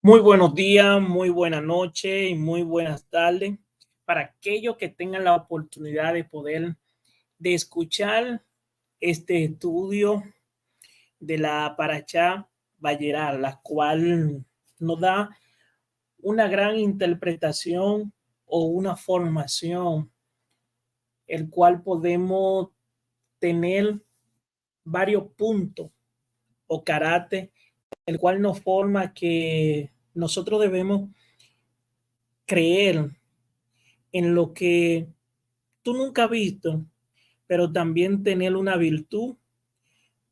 Muy buenos días, muy buena noche y muy buenas tardes para aquellos que tengan la oportunidad de escuchar este estudio de la Parashá Vayerar, la cual nos da una gran interpretación o una formación, el cual podemos tener varios puntos o carácter, el cual nos forma que nosotros debemos creer en lo que tú nunca has visto, pero también tener una virtud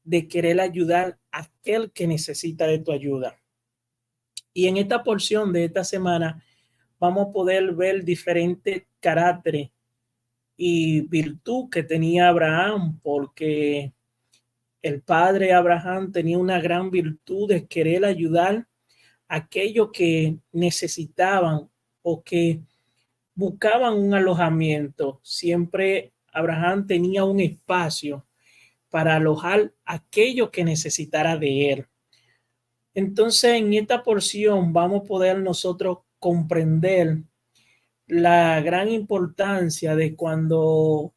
de querer ayudar a aquel que necesita de tu ayuda. Y en esta porción de esta semana vamos a poder ver diferentes caracteres y virtud que tenía Abraham, porque el padre Abraham tenía una gran virtud de querer ayudar a aquellos que necesitaban o que buscaban un alojamiento. Siempre Abraham tenía un espacio para alojar a aquello que necesitara de él. Entonces, en esta porción vamos a poder nosotros comprender la gran importancia de cuando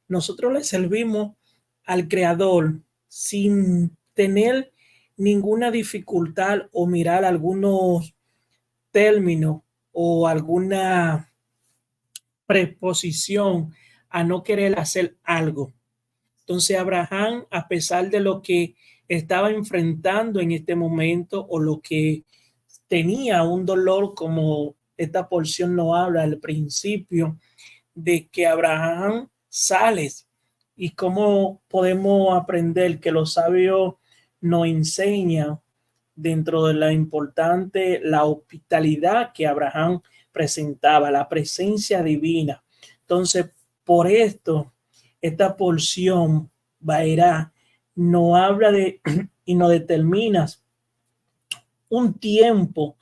nosotros le servimos al Creador sin tener ninguna dificultad o mirar algunos términos o alguna preposición a no querer hacer algo. Entonces Abraham, a pesar de lo que estaba enfrentando en este momento o lo que tenía un dolor, como esta porción no habla al principio, de que Abraham sale y cómo podemos aprender que los sabios nos enseñan dentro de la importante, la hospitalidad que Abraham presentaba, la presencia divina. Entonces, por esto, esta porción Vaerá no habla de y no determina un tiempo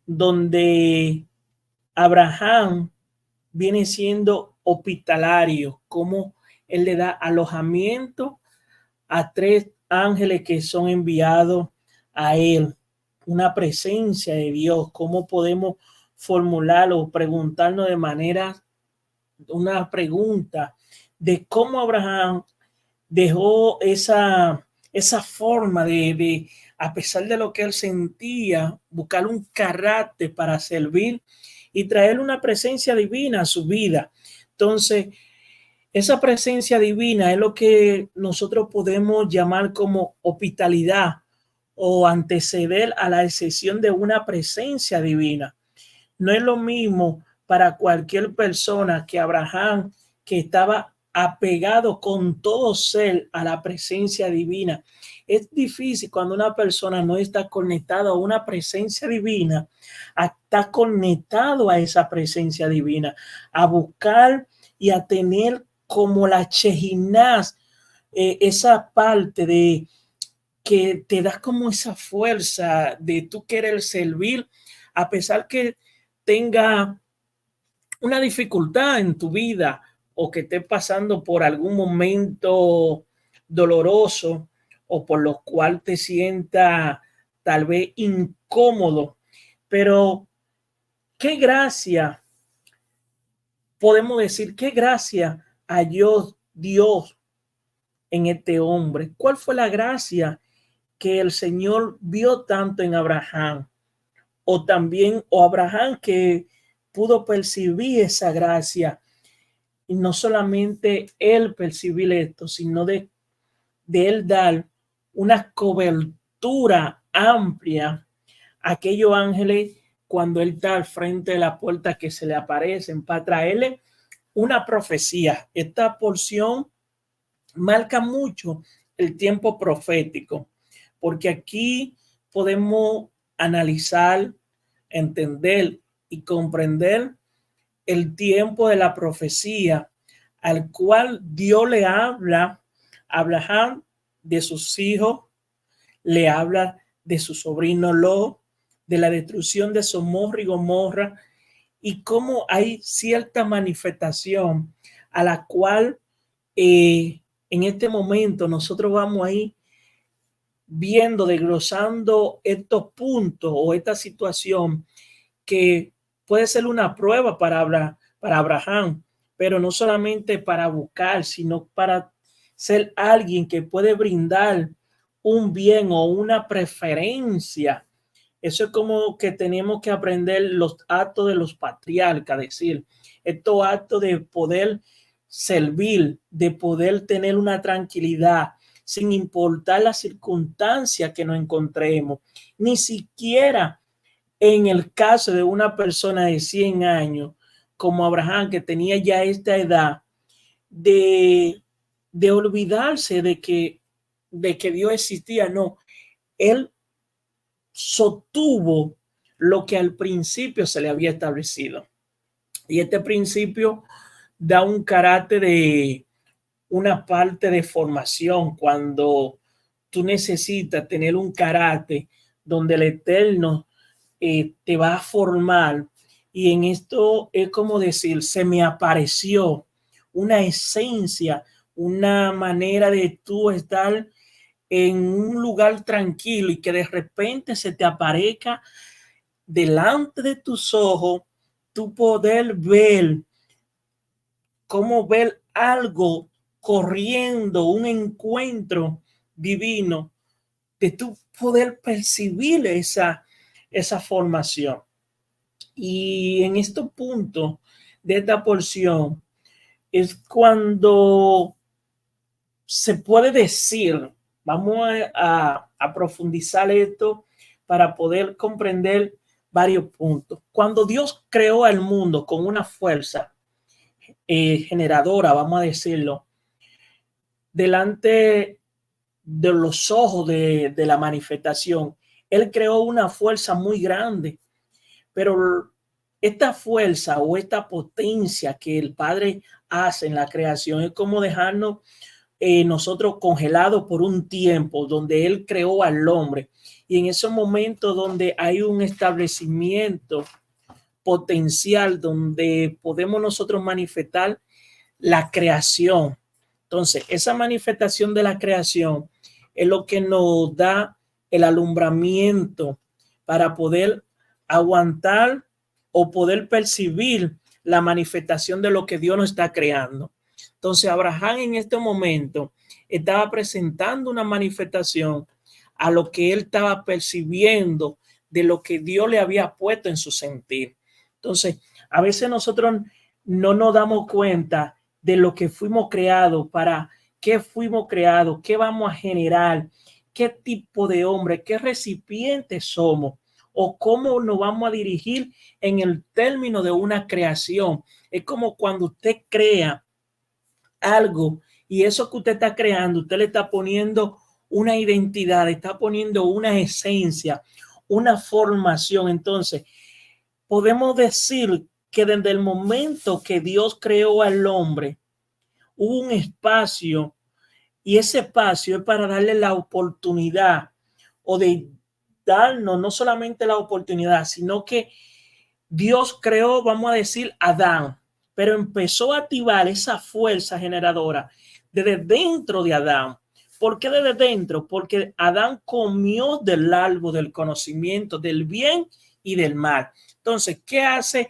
donde Abraham viene siendo hospitalario, como él le da alojamiento a tres ángeles que son enviados a él, una presencia de Dios. ¿Cómo podemos formularlo o preguntarnos de manera, una pregunta de cómo Abraham dejó esa forma a pesar de lo que él sentía, buscar un carácter para servir y traer una presencia divina a su vida? Entonces, esa presencia divina es lo que nosotros podemos llamar como hospitalidad o anteceder a la excepción de una presencia divina. No es lo mismo para cualquier persona que Abraham, que estaba apegado con todo ser a la presencia divina. Es difícil cuando una persona no está conectada a una presencia divina, está conectado a esa presencia divina, a buscar y a tener como la Shejinah, esa parte de que te da como esa fuerza de tú querer servir, a pesar que tenga una dificultad en tu vida o que estés pasando por algún momento doloroso o por lo cual te sienta tal vez incómodo. Pero qué gracia, podemos decir, qué gracia halló Dios en este hombre. ¿Cuál fue la gracia que el Señor vio tanto en Abraham? O también, o Abraham, que pudo percibir esa gracia, y no solamente él percibir esto, sino de él dar una cobertura amplia a aquellos ángeles cuando él está al frente de la puerta, que se le aparecen para traerle una profecía. Esta porción marca mucho el tiempo profético, porque aquí podemos analizar, entender y comprender el tiempo de la profecía al cual Dios le habla a Abraham de sus hijos, le habla de su sobrino Lot, de la destrucción de Sodoma y Gomorra, y cómo hay cierta manifestación a la cual en este momento nosotros vamos a ir viendo, desglosando estos puntos o esta situación que puede ser una prueba para Abraham, pero no solamente para buscar, sino para ser alguien que puede brindar un bien o una preferencia. Eso es como que tenemos que aprender los actos de los patriarcas, decir, estos actos de poder servir, de poder tener una tranquilidad, sin importar las circunstancias que nos encontremos, ni siquiera en el caso de una persona de 100 años, como Abraham, que tenía ya esta edad, de, de olvidarse de que Dios existía. No, él sostuvo lo que al principio se le había establecido. Y este principio da un carácter de una parte de formación cuando tú necesitas tener un carácter donde el Eterno te va a formar. Y en esto es como decir, se me apareció una esencia, una manera de tú estar en un lugar tranquilo y que de repente se te aparezca delante de tus ojos, tu poder ver, cómo ver algo corriendo, un encuentro divino, de tu poder percibir esa formación. Y en este punto de esta porción es cuando se puede decir, vamos a profundizar esto para poder comprender varios puntos. Cuando Dios creó al mundo con una fuerza generadora, vamos a decirlo, delante de los ojos de la manifestación, Él creó una fuerza muy grande, pero esta fuerza o esta potencia que el Padre hace en la creación es como dejarnos nosotros congelados por un tiempo donde Él creó al hombre. Y en esos momentos donde hay un establecimiento potencial, donde podemos nosotros manifestar la creación. Entonces, esa manifestación de la creación es lo que nos da el alumbramiento para poder aguantar o poder percibir la manifestación de lo que Dios nos está creando. Entonces, Abraham en este momento estaba presentando una manifestación a lo que él estaba percibiendo de lo que Dios le había puesto en su sentir. Entonces, a veces nosotros no nos damos cuenta de lo que fuimos creados, para qué fuimos creados, qué vamos a generar, qué tipo de hombre, qué recipiente somos o cómo nos vamos a dirigir en el término de una creación. Es como cuando usted crea algo y eso que usted está creando, usted le está poniendo una identidad, está poniendo una esencia, una formación. Entonces, podemos decir que desde el momento que Dios creó al hombre, hubo un espacio y ese espacio es para darle la oportunidad o de darnos no solamente la oportunidad, sino que Dios creó, vamos a decir, Adán, pero empezó a activar esa fuerza generadora desde dentro de Adán. ¿Por qué desde dentro? Porque Adán comió del árbol del conocimiento del bien y del mal. Entonces, ¿qué hace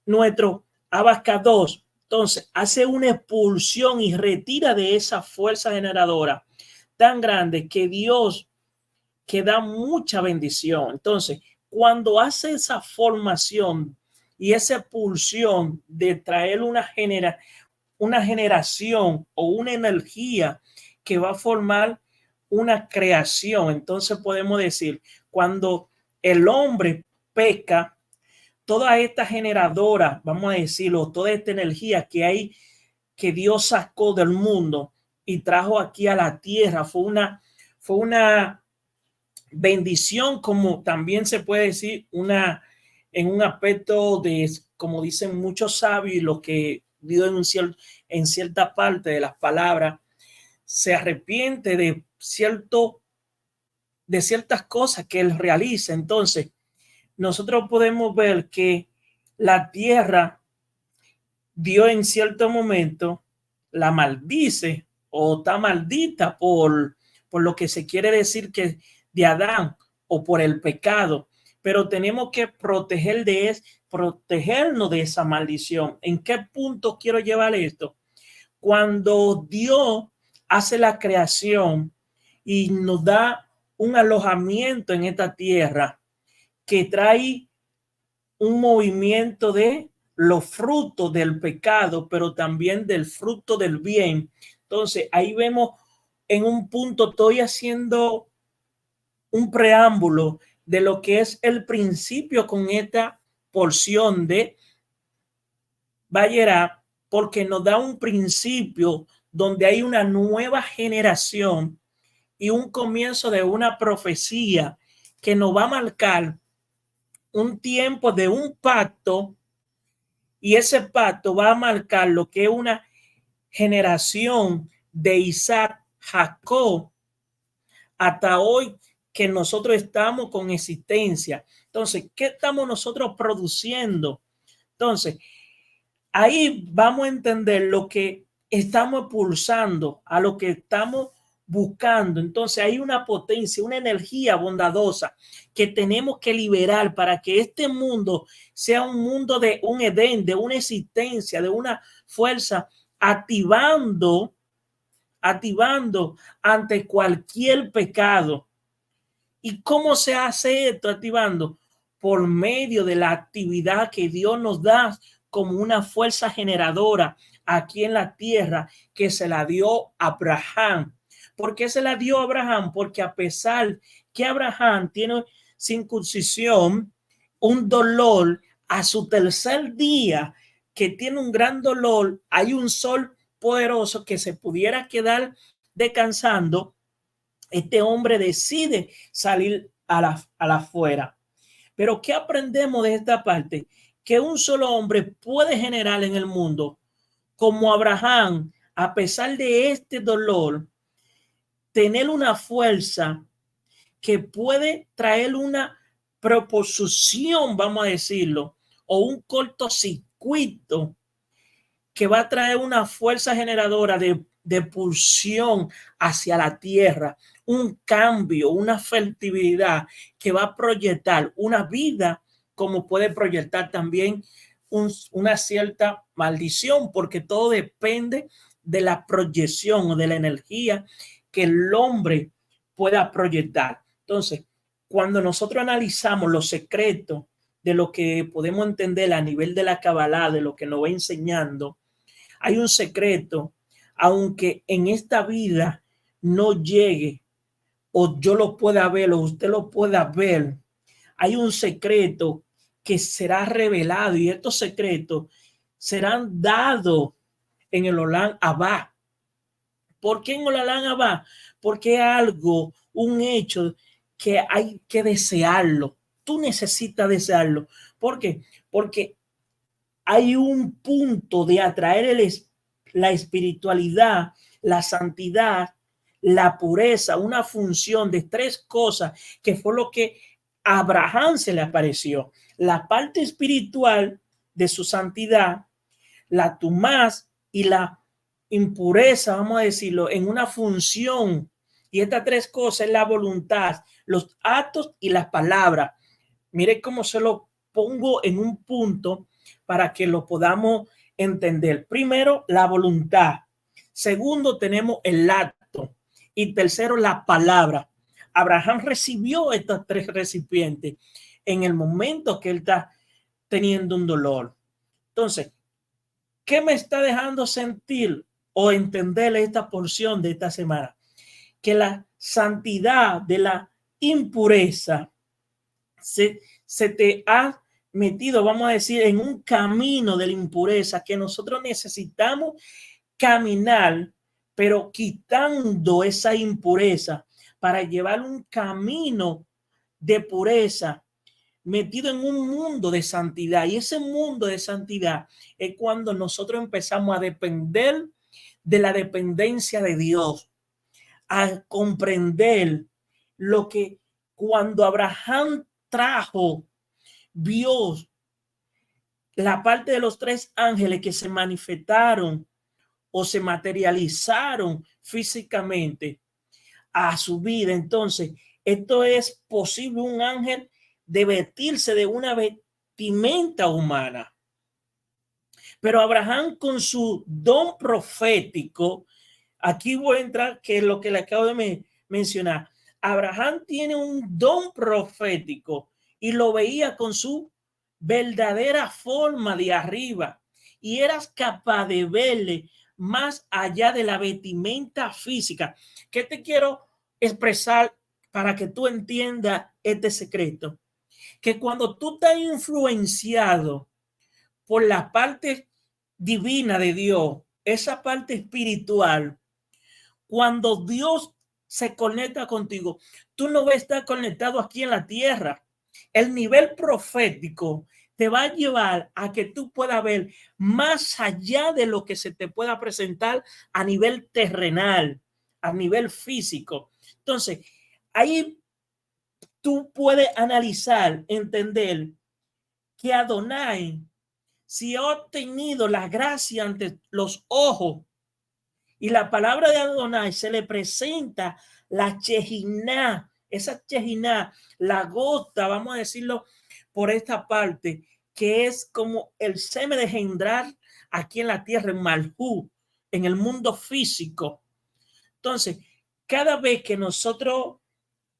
nuestro abacados? Entonces, hace una expulsión y retira de esa fuerza generadora tan grande que Dios, que da mucha bendición. Entonces, cuando hace esa formación y esa expulsión de traer una generación o una energía que va a formar una creación, entonces podemos decir, cuando el hombre peca, toda esta generadora, vamos a decirlo, toda esta energía que hay, que Dios sacó del mundo y trajo aquí a la tierra, fue una bendición, como también se puede decir, en un aspecto de, como dicen muchos sabios, lo que Dios en cierta parte de las palabras, se arrepiente de ciertas cosas que él realiza. Entonces, nosotros podemos ver que la tierra, Dios en cierto momento la maldice o está maldita por lo que se quiere decir que de Adán o por el pecado, pero tenemos que protegernos de esa maldición. ¿En qué punto quiero llevar esto? Cuando Dios hace la creación y nos da un alojamiento en esta tierra que trae un movimiento de los frutos del pecado, pero también del fruto del bien. Entonces, ahí vemos en un punto, estoy haciendo un preámbulo de lo que es el principio con esta porción de Vayera, porque nos da un principio donde hay una nueva generación y un comienzo de una profecía que nos va a marcar un tiempo de un pacto, y ese pacto va a marcar lo que es una generación de Isaac, Jacob, hasta hoy que nosotros estamos con existencia. Entonces, ¿qué estamos nosotros produciendo? Entonces, ahí vamos a entender lo que estamos pulsando, a lo que estamos buscando. Entonces hay una potencia, una energía bondadosa que tenemos que liberar para que este mundo sea un mundo de un Edén, de una existencia, de una fuerza, activando ante cualquier pecado. ¿Y cómo se hace esto activando? Por medio de la actividad que Dios nos da como una fuerza generadora aquí en la tierra que se la dio a Abraham. ¿Por qué se la dio a Abraham? Porque a pesar que Abraham tiene circuncisión, un dolor a su tercer día, que tiene un gran dolor, hay un sol poderoso que se pudiera quedar descansando. Este hombre decide salir a la afuera. Pero ¿qué aprendemos de esta parte? Que un solo hombre puede generar en el mundo, como Abraham, a pesar de este dolor, tener una fuerza que puede traer una proposición, vamos a decirlo, o un cortocircuito que va a traer una fuerza generadora de pulsión hacia la tierra, un cambio, una fertilidad que va a proyectar una vida, como puede proyectar también una cierta maldición, porque todo depende de la proyección o de la energía que el hombre pueda proyectar. Entonces, cuando nosotros analizamos los secretos de lo que podemos entender a nivel de la Kabbalah, de lo que nos va enseñando, hay un secreto, aunque en esta vida no llegue o yo lo pueda ver o usted lo pueda ver, hay un secreto que será revelado y estos secretos serán dados en el Olam Abba. ¿Por qué en el Olam Abba? Porque es algo, un hecho que hay que desearlo. Tú necesitas desearlo. ¿Por qué? Porque hay un punto de atraer la espiritualidad, la santidad, la pureza, una función de tres cosas que fue lo que a Abraham se le apareció. La parte espiritual de su santidad, la tumás y la impureza, vamos a decirlo, en una función. Y estas tres cosas es la voluntad, los actos y las palabras. Mire cómo se lo pongo en un punto para que lo podamos entender. Primero, la voluntad. Segundo, tenemos el acto. Y tercero, la palabra. Abraham recibió estos tres recipientes en el momento que él está teniendo un dolor. Entonces, ¿qué me está dejando sentir o entender esta porción de esta semana? Que la santidad de la impureza se te ha metido, vamos a decir, en un camino de la impureza que nosotros necesitamos caminar, pero quitando esa impureza para llevar un camino de pureza metido en un mundo de santidad. Y ese mundo de santidad es cuando nosotros empezamos a depender de la dependencia de Dios, a comprender lo que cuando Abraham trajo, vio la parte de los tres ángeles que se manifestaron o se materializaron físicamente. a su vida. Entonces, esto es posible un ángel de vestirse de una vestimenta humana. Pero Abraham, con su don profético, aquí voy a entrar, que es lo que le acabo de mencionar. Abraham tiene un don profético y lo veía con su verdadera forma de arriba, y eras capaz de verle más allá de la vestimenta física. ¿Qué te quiero expresar para que tú entiendas este secreto? Que cuando tú estás influenciado por la parte divina de Dios, esa parte espiritual, cuando Dios se conecta contigo, tú no vas a estar conectado aquí en la tierra. El nivel profético te va a llevar a que tú puedas ver más allá de lo que se te pueda presentar a nivel terrenal, a nivel físico. Entonces, ahí tú puedes analizar, entender que Adonai, si ha obtenido la gracia ante los ojos, y la palabra de Adonai se le presenta la Chejiná, esa Chejiná, la gota, vamos a decirlo por esta parte, que es como el semen de engendrar aquí en la tierra, en Malhú, en el mundo físico. Entonces, cada vez que nosotros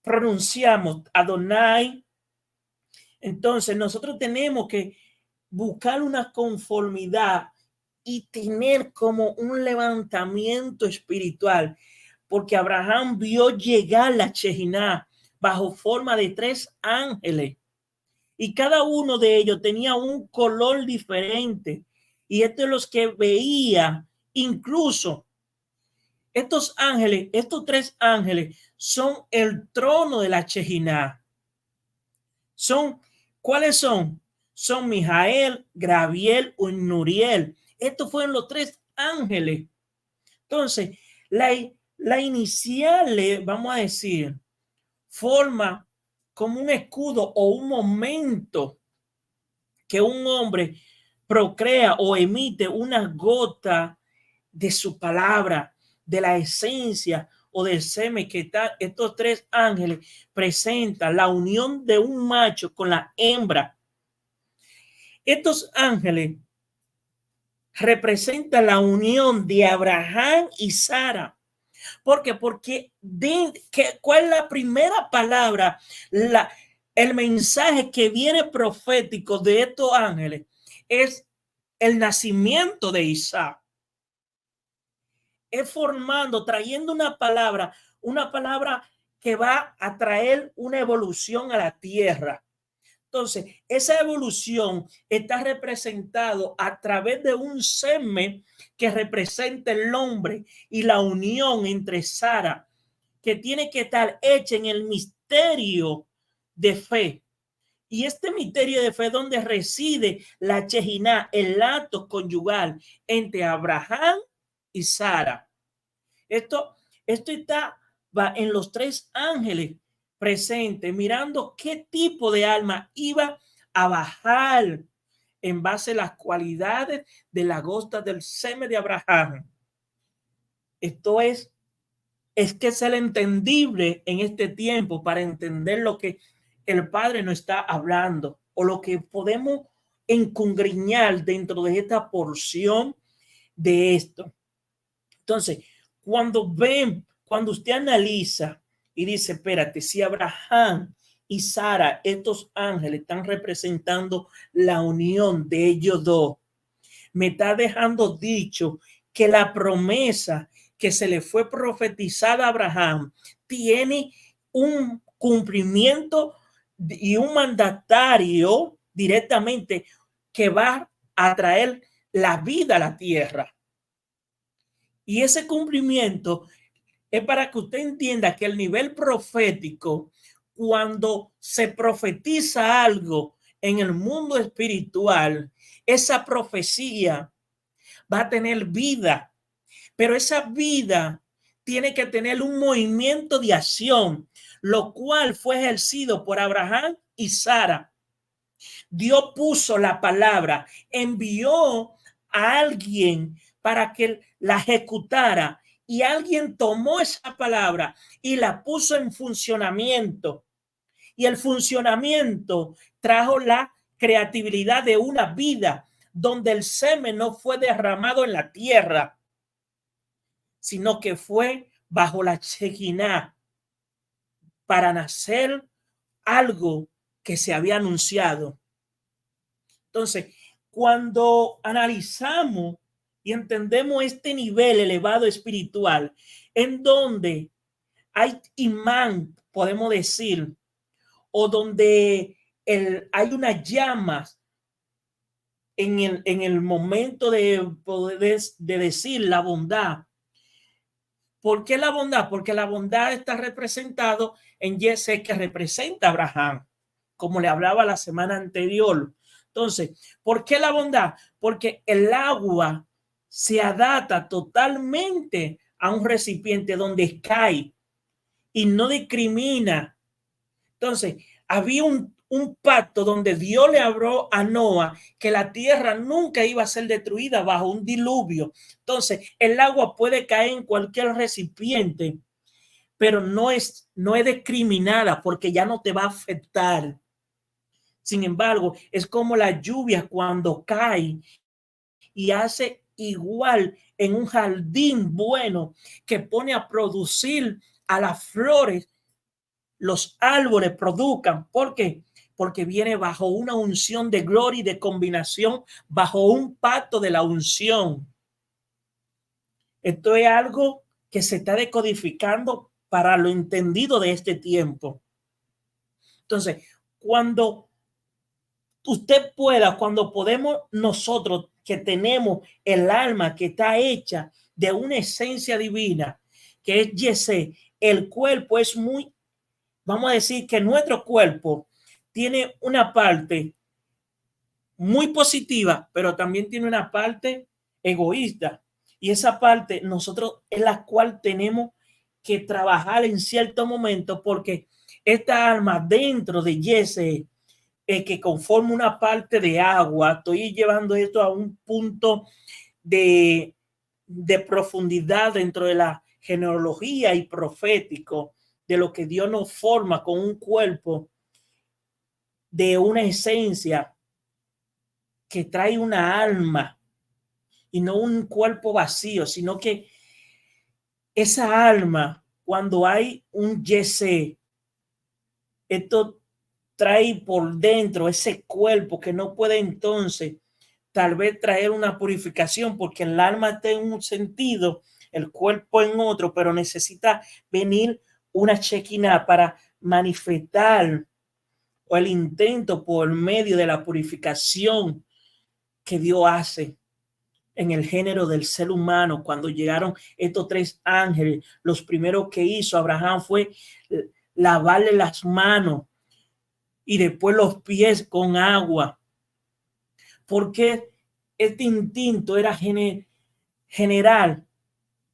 pronunciamos Adonai, entonces nosotros tenemos que buscar una conformidad y tener como un levantamiento espiritual, porque Abraham vio llegar la Chejiná bajo forma de 3 ángeles, y cada uno de ellos tenía un color diferente, y estos los que veía. Incluso estos ángeles, estos 3 ángeles son el trono de la Chejiná. ¿Cuáles son? Son Mijael, Gabriel y Nuriel. Estos fueron los 3 ángeles. Entonces, la inicial, vamos a decir, forma como un escudo o un momento que un hombre procrea o emite una gota de su palabra, de la esencia o del semen que está. Estos 3 ángeles presentan la unión de un macho con la hembra. Estos ángeles representan la unión de Abraham y Sara. ¿Por qué? Porque ¿cuál es la primera palabra? El mensaje que viene profético de estos ángeles es el nacimiento de Isaac. Es formando, trayendo una palabra que va a traer una evolución a la tierra. Entonces, esa evolución está representado a través de un semen que representa el hombre y la unión entre Sara, que tiene que estar hecha en el misterio de fe. Y este misterio de fe, donde reside la Chejiná, el acto conyugal entre Abraham y Sara. Esto está en los 3 ángeles presentes, mirando qué tipo de alma iba a bajar en base a las cualidades de la gota del semen de Abraham. Esto es que es el entendible en este tiempo para entender lo que el Padre nos está hablando, o lo que podemos encongriñar dentro de esta porción de esto. Entonces, cuando usted analiza y dice, espérate, si Abraham y Sara, estos ángeles, están representando la unión de ellos dos, me está dejando dicho que la promesa que se le fue profetizada a Abraham tiene un cumplimiento y un mandatario directamente que va a traer la vida a la tierra. Y ese cumplimiento es para que usted entienda que el nivel profético, cuando se profetiza algo en el mundo espiritual, esa profecía va a tener vida, pero esa vida tiene que tener un movimiento de acción, lo cual fue ejercido por Abraham y Sara. Dios puso la palabra, envió a alguien para que la ejecutara, y alguien tomó esa palabra y la puso en funcionamiento. Y el funcionamiento trajo la creatividad de una vida donde el semen no fue derramado en la tierra, sino que fue bajo la Shekinah para nacer algo que se había anunciado. Entonces, cuando analizamos y entendemos este nivel elevado espiritual, en donde hay imán, podemos decir, o donde hay unas llamas en el momento de poder de decir la bondad. ¿Por qué la bondad? Porque la bondad está representado en Yese, que representa a Abraham, como le hablaba la semana anterior. Entonces, ¿por qué la bondad? Porque el agua se adapta totalmente a un recipiente donde cae y no discrimina. Entonces, había un pacto donde Dios le habló a Noah que la tierra nunca iba a ser destruida bajo un diluvio. Entonces, el agua puede caer en cualquier recipiente, pero no es discriminada porque ya no te va a afectar. Sin embargo, es como la lluvia cuando cae y hace igual en un jardín bueno que pone a producir a las flores, los árboles produzcan. ¿Por qué? Porque viene bajo una unción de gloria y de combinación, bajo un pacto de la unción. Esto es algo que se está decodificando para lo entendido de este tiempo. Entonces, cuando usted pueda, cuando podemos nosotros que tenemos el alma que está hecha de una esencia divina, que es Yesé, el cuerpo es muy, vamos a decir que nuestro cuerpo tiene una parte muy positiva, pero también tiene una parte egoísta. Y esa parte nosotros es la cual tenemos que trabajar en cierto momento, porque esta alma dentro de Yese, que conforma una parte de agua, estoy llevando esto a un punto de profundidad dentro de la genealogía y profético de lo que Dios nos forma con un cuerpo de una esencia que trae una alma y no un cuerpo vacío, sino que esa alma, cuando hay un Yesé, esto trae por dentro ese cuerpo que no puede entonces tal vez traer una purificación, porque el alma está en un sentido, el cuerpo en otro, pero necesita venir una Shekinah para manifestar, o el intento por medio de la purificación que Dios hace en el género del ser humano. Cuando llegaron estos tres ángeles, los primeros que hizo Abraham fue lavarle las manos y después los pies con agua, porque este instinto era general,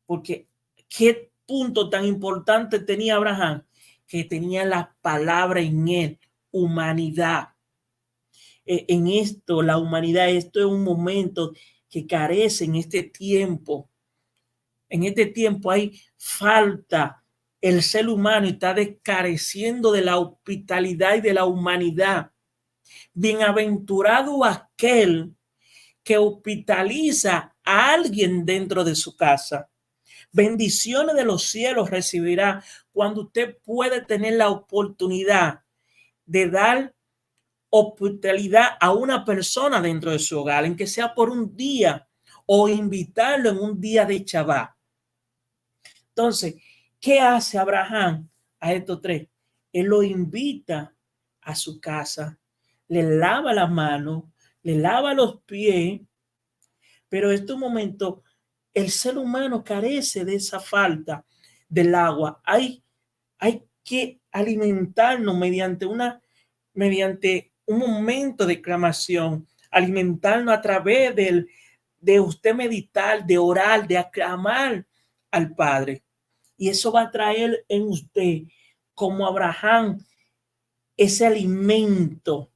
porque qué punto tan importante tenía Abraham, que tenía la palabra en él, humanidad. En esto, la humanidad, esto es un momento que carece en este tiempo. En este tiempo hay falta. El ser humano está careciendo de la hospitalidad y de la humanidad. Bienaventurado aquel que hospitaliza a alguien dentro de su casa. Bendiciones de los cielos recibirá cuando usted puede tener la oportunidad de dar hospitalidad a una persona dentro de su hogar, en que sea por un día, o invitarlo en un día de Shabbat. Entonces, ¿qué hace Abraham a estos tres? Él lo invita a su casa, le lava las manos, le lava los pies, pero en este momento el ser humano carece de esa falta del agua. Hay que alimentarnos mediante un momento de clamación, alimentarnos a través de usted meditar, de orar, de aclamar al Padre. Y eso va a traer en usted, como Abraham, ese alimento.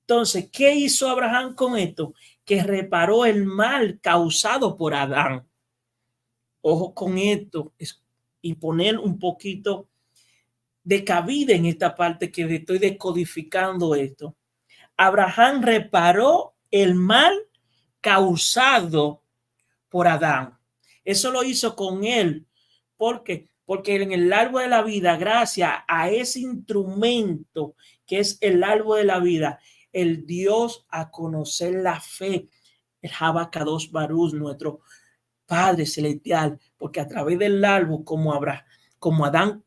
Entonces, ¿qué hizo Abraham con esto? Que reparó el mal causado por Adán. Ojo con esto y poner un poquito de cabida en esta parte que estoy descodificando esto. Abraham reparó el mal causado por Adán. Eso lo hizo con él. ¿Por qué? Porque en el árbol de la vida, gracias a ese instrumento que es el árbol de la vida, el Dios a conocer la fe, el Habacados Barús, nuestro Padre Celestial, porque a través del árbol, como Adán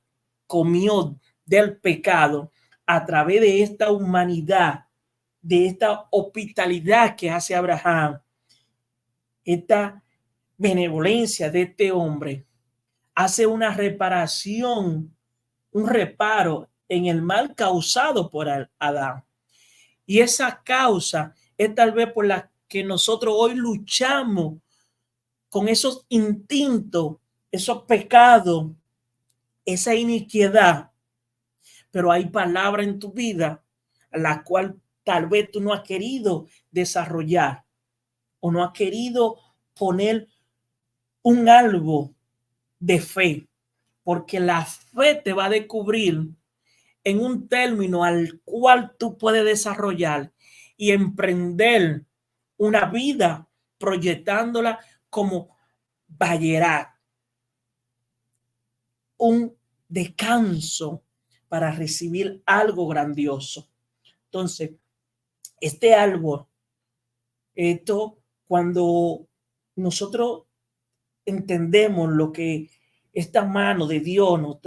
comió del pecado, a través de esta humanidad, de esta hospitalidad que hace Abraham, esta benevolencia de este hombre, hace una reparación, un reparo en el mal causado por Adán. Y esa causa es tal vez por la que nosotros hoy luchamos con esos instintos, esos pecados, esa iniquidad. Pero hay palabra en tu vida a la cual tal vez tú no has querido desarrollar o no has querido poner un algo de fe, porque la fe te va a descubrir en un término al cual tú puedes desarrollar y emprender una vida proyectándola como Bayerat, un descanso para recibir algo grandioso. Entonces, este algo, esto cuando nosotros entendemos lo que esta mano de Dios nos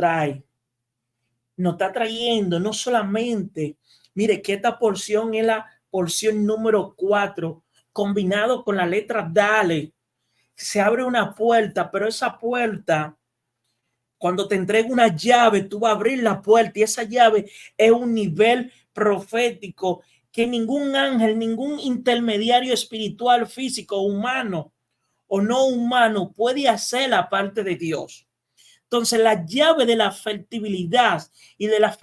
está trayendo, no solamente, mire que esta porción es la porción número 4, combinado con la letra Dale, se abre una puerta, pero esa puerta, cuando te entrega una llave, tú vas a abrir la puerta y esa llave es un nivel profético que ningún ángel, ningún intermediario espiritual, físico, humano o no humano puede hacer la parte de Dios. Entonces, la llave de la fertilidad y de la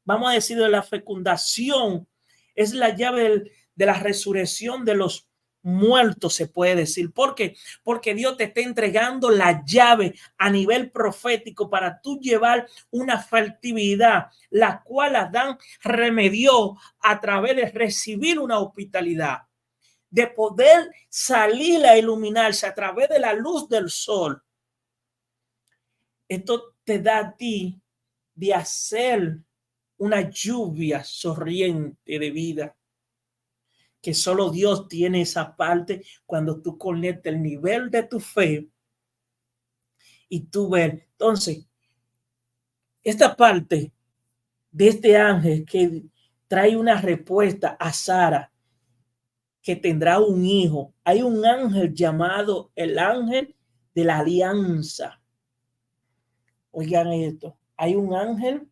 vamos a decir de la fecundación es la llave de la resurrección de los muertos, se puede decir. ¿Por qué? Porque Dios te está entregando la llave a nivel profético para tú llevar una fertilidad, la cual Adán remedió a través de recibir una hospitalidad, de poder salir a iluminarse a través de la luz del sol. Esto te da a ti de hacer una lluvia sonriente de vida, que solo Dios tiene esa parte cuando tú conectas el nivel de tu fe y tú ves. Entonces, esta parte de este ángel que trae una respuesta a Sara, que tendrá un hijo. Hay un ángel llamado el ángel de la alianza. Oigan esto, hay un ángel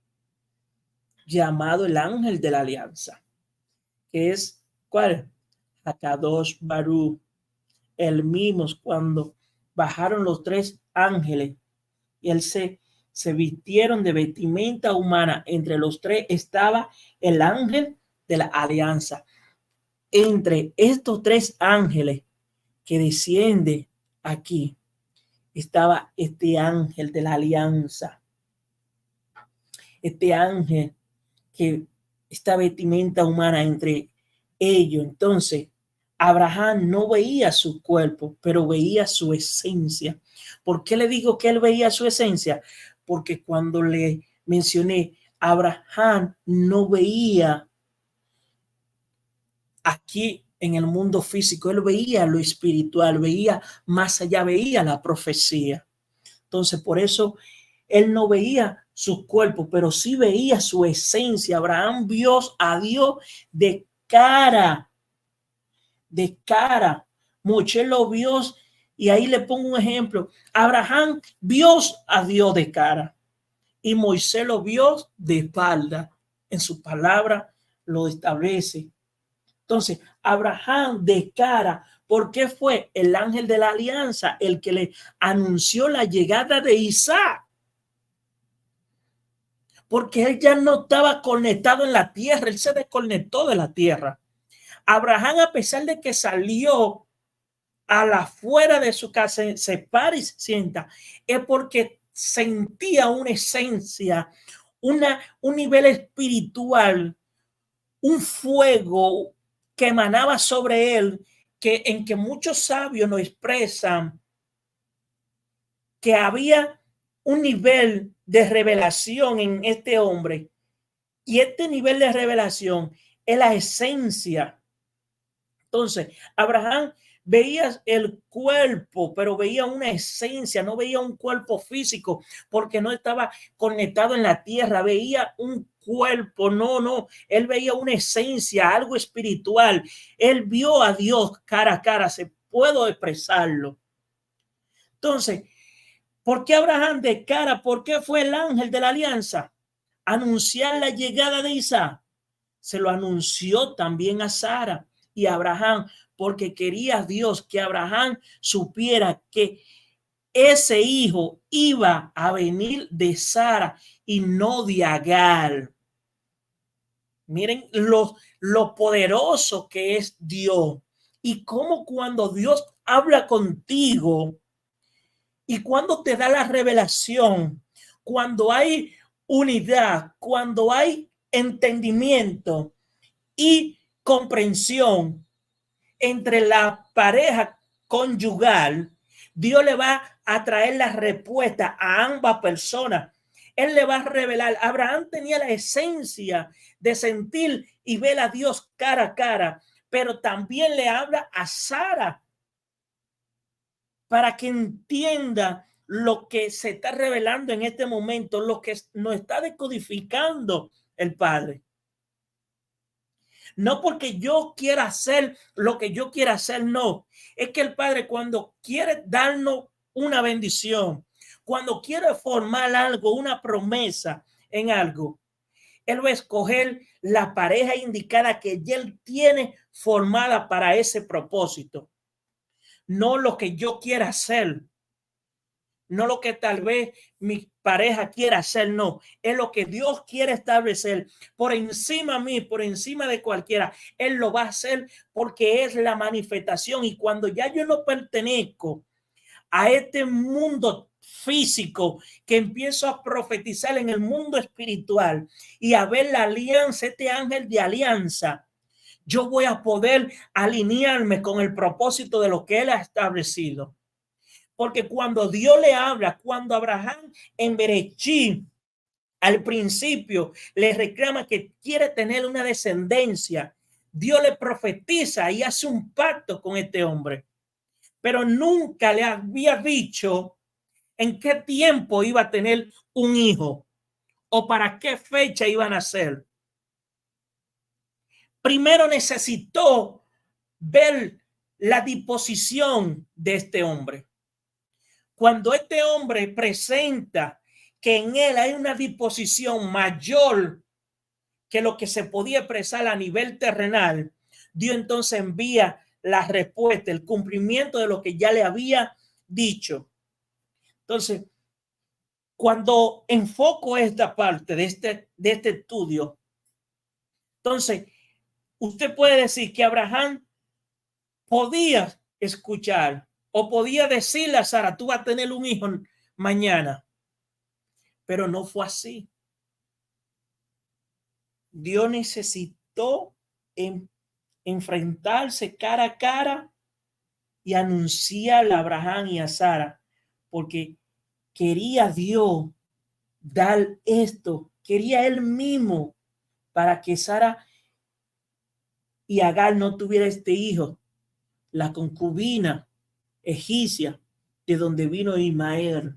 llamado el ángel de la alianza, que es, ¿cuál? Hakadosh Barú, el mismo cuando bajaron los 3 ángeles y él se vistieron de vestimenta humana. Entre los 3 estaba el ángel de la alianza. Entre estos 3 ángeles que desciende aquí estaba este ángel de la alianza, este ángel que esta vestimenta humana entre ellos. Entonces, Abraham no veía su cuerpo, pero veía su esencia. ¿Por qué le digo que él veía su esencia? Porque cuando le mencioné, Abraham no veía aquí en el mundo físico, él veía lo espiritual, veía más allá, veía la profecía. Entonces, por eso él no veía su cuerpo, pero sí veía su esencia. Abraham vio a Dios de cara, de cara. Moisés lo vio, y ahí le pongo un ejemplo. Abraham vio a Dios de cara y Moisés lo vio de espalda. En su palabra lo establece. Entonces, Abraham de cara, porque fue el ángel de la alianza el que le anunció la llegada de Isaac. Porque él ya no estaba conectado en la tierra, él se desconectó de la tierra. Abraham, a pesar de que salió a la fuera de su casa se para y se sienta, es porque sentía una esencia, un nivel espiritual, un fuego que emanaba sobre él, en que muchos sabios nos expresan que había un nivel de revelación en este hombre, y este nivel de revelación es la esencia. Entonces, Abraham veía el cuerpo, pero veía una esencia, no veía un cuerpo físico, porque no estaba conectado en la tierra, veía un cuerpo, no, él veía una esencia, algo espiritual. Él vio a Dios cara a cara, se puedo expresarlo. Entonces, ¿por qué Abraham de cara? ¿Por qué fue el ángel de la alianza? Anunciar la llegada de Isaac. Se lo anunció también a Sara y a Abraham, porque quería Dios que Abraham supiera que ese hijo iba a venir de Sara y no de Agar. Miren lo poderoso que es Dios, y cómo cuando Dios habla contigo y cuando te da la revelación, cuando hay unidad, cuando hay entendimiento y comprensión entre la pareja conyugal, Dios le va a traer la respuesta a ambas personas. Él le va a revelar. Abraham tenía la esencia de sentir y ver a Dios cara a cara, pero también le habla a Sara para que entienda lo que se está revelando en este momento, lo que nos está decodificando el Padre. No porque yo quiera hacer lo que yo quiera hacer, no. Es que el Padre, cuando quiere darnos una bendición, cuando quiere formar algo, una promesa en algo, Él va a escoger la pareja indicada que Él tiene formada para ese propósito. No lo que yo quiera hacer, no lo que tal vez mi pareja quiera hacer, no, es lo que Dios quiere establecer por encima de mí, por encima de cualquiera. Él lo va a hacer porque es la manifestación, y cuando ya yo no pertenezco a este mundo físico, que empiezo a profetizar en el mundo espiritual y a ver la alianza, este ángel de alianza, yo voy a poder alinearme con el propósito de lo que Él ha establecido. Porque cuando Dios le habla, cuando Abraham en Berechí al principio le reclama que quiere tener una descendencia, Dios le profetiza y hace un pacto con este hombre, pero nunca le había dicho en qué tiempo iba a tener un hijo o para qué fecha iban a nacer. Primero necesitó ver la disposición de este hombre. Cuando este hombre presenta que en él hay una disposición mayor que lo que se podía expresar a nivel terrenal, Dios entonces envía la respuesta, el cumplimiento de lo que ya le había dicho. Entonces, cuando enfoco esta parte de este estudio, entonces usted puede decir que Abraham podía escuchar o podía decirle a Sara, tú vas a tener un hijo mañana, pero no fue así. Dios necesitó enfrentarse cara a cara y anunciarle a Abraham y a Sara, porque quería Dios dar esto, quería él mismo, para que Sara y Agar no tuviera este hijo, la concubina egipcia de donde vino Ismael.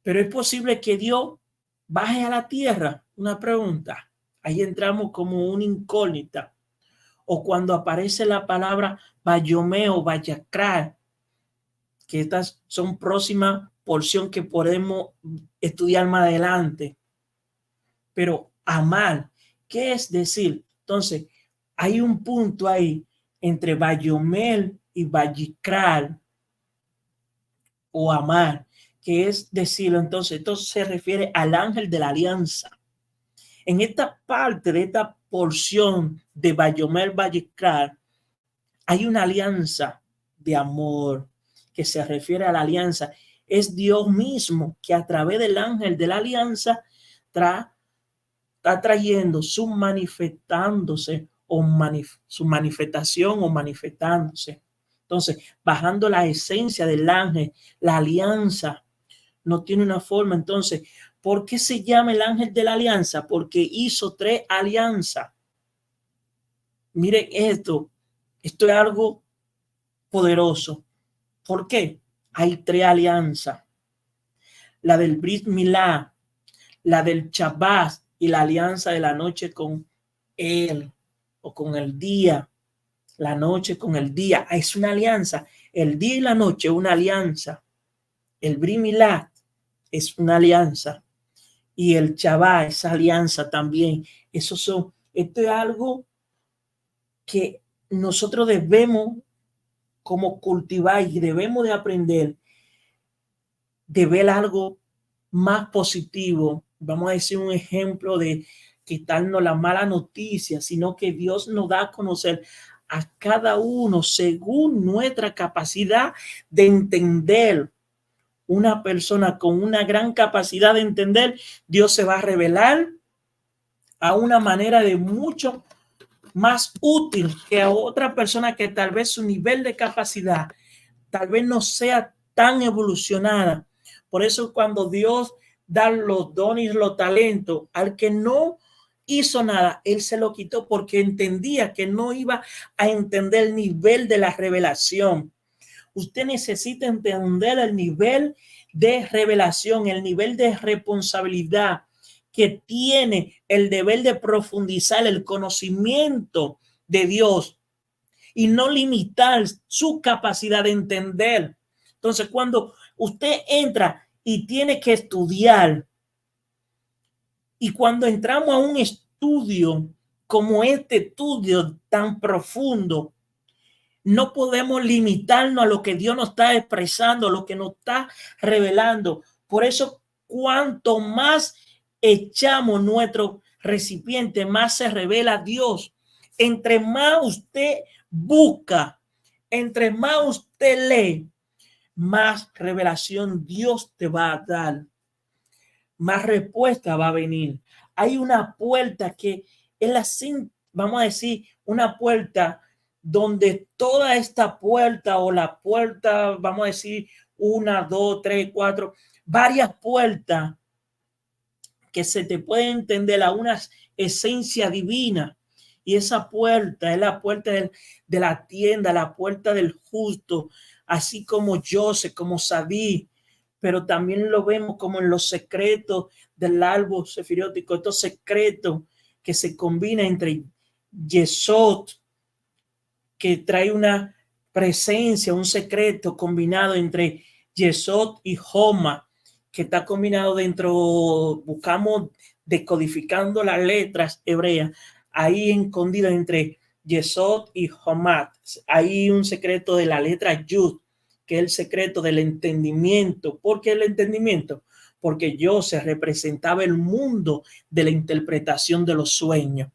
Pero es posible que Dios baje a la tierra. Una pregunta. Ahí entramos como una incógnita. O cuando aparece la palabra Bayomé o Bayacrar, que estas son próximas porción que podemos estudiar más adelante. Pero amar, ¿qué es decir? Entonces, hay un punto ahí entre Bayomel y Bayicrar o amar, que es decirlo. Entonces se refiere al ángel de la alianza. En esta parte de esta porción de Bayomel Bayicrar, hay una alianza de amor que se refiere a la alianza. Es Dios mismo que a través del ángel de la alianza está trayendo su manifestándose o su manifestación o manifestándose. Entonces, bajando la esencia del ángel, la alianza no tiene una forma. Entonces, ¿por qué se llama el ángel de la alianza? Porque hizo 3 alianzas. Miren esto es algo poderoso. ¿Por qué? Hay 3 alianzas. La del Brit Milá, la del Shabbat y la alianza de la noche con él o con el día. La noche con el día es una alianza. El día y la noche una alianza. El Brit Milá es una alianza. Y el Shabbat, esa alianza también. Esto es algo que nosotros debemos como cultivar y debemos de aprender de ver algo más positivo. Vamos a decir un ejemplo de quitarnos la mala noticia, sino que Dios nos da a conocer a cada uno según nuestra capacidad de entender. Una persona con una gran capacidad de entender, Dios se va a revelar a una manera de mucho más útil que a otra persona que tal vez su nivel de capacidad tal vez no sea tan evolucionada. Por eso cuando Dios da los dones, los talentos, al que no hizo nada, él se lo quitó porque entendía que no iba a entender el nivel de la revelación. Usted necesita entender el nivel de revelación, el nivel de responsabilidad que tiene el deber de profundizar el conocimiento de Dios y no limitar su capacidad de entender. Entonces, cuando usted entra y tiene que estudiar, y cuando entramos a un estudio como este estudio tan profundo, no podemos limitarnos a lo que Dios nos está expresando, a lo que nos está revelando. Por eso, cuanto más echamos nuestro recipiente, más se revela Dios. Entre más usted busca, entre más usted lee, más revelación Dios te va a dar, más respuesta va a venir. Hay una puerta que es la, vamos a decir, una puerta donde toda esta puerta o la puerta, vamos a decir, 1, 2, 3, 4, varias puertas que se te puede entender a una esencia divina. Y esa puerta es la puerta de la tienda, la puerta del justo, así como José, como Sadí, pero también lo vemos como en los secretos del árbol sefiriótico, estos secretos que se combinan entre Yesod, que trae una presencia, un secreto combinado entre Yesod y Homa, que está combinado dentro, buscamos decodificando las letras hebreas, ahí escondido entre Yesod y Homat. Hay un secreto de la letra Yud, que es el secreto del entendimiento. ¿Por qué el entendimiento? Porque José representaba el mundo de la interpretación de los sueños.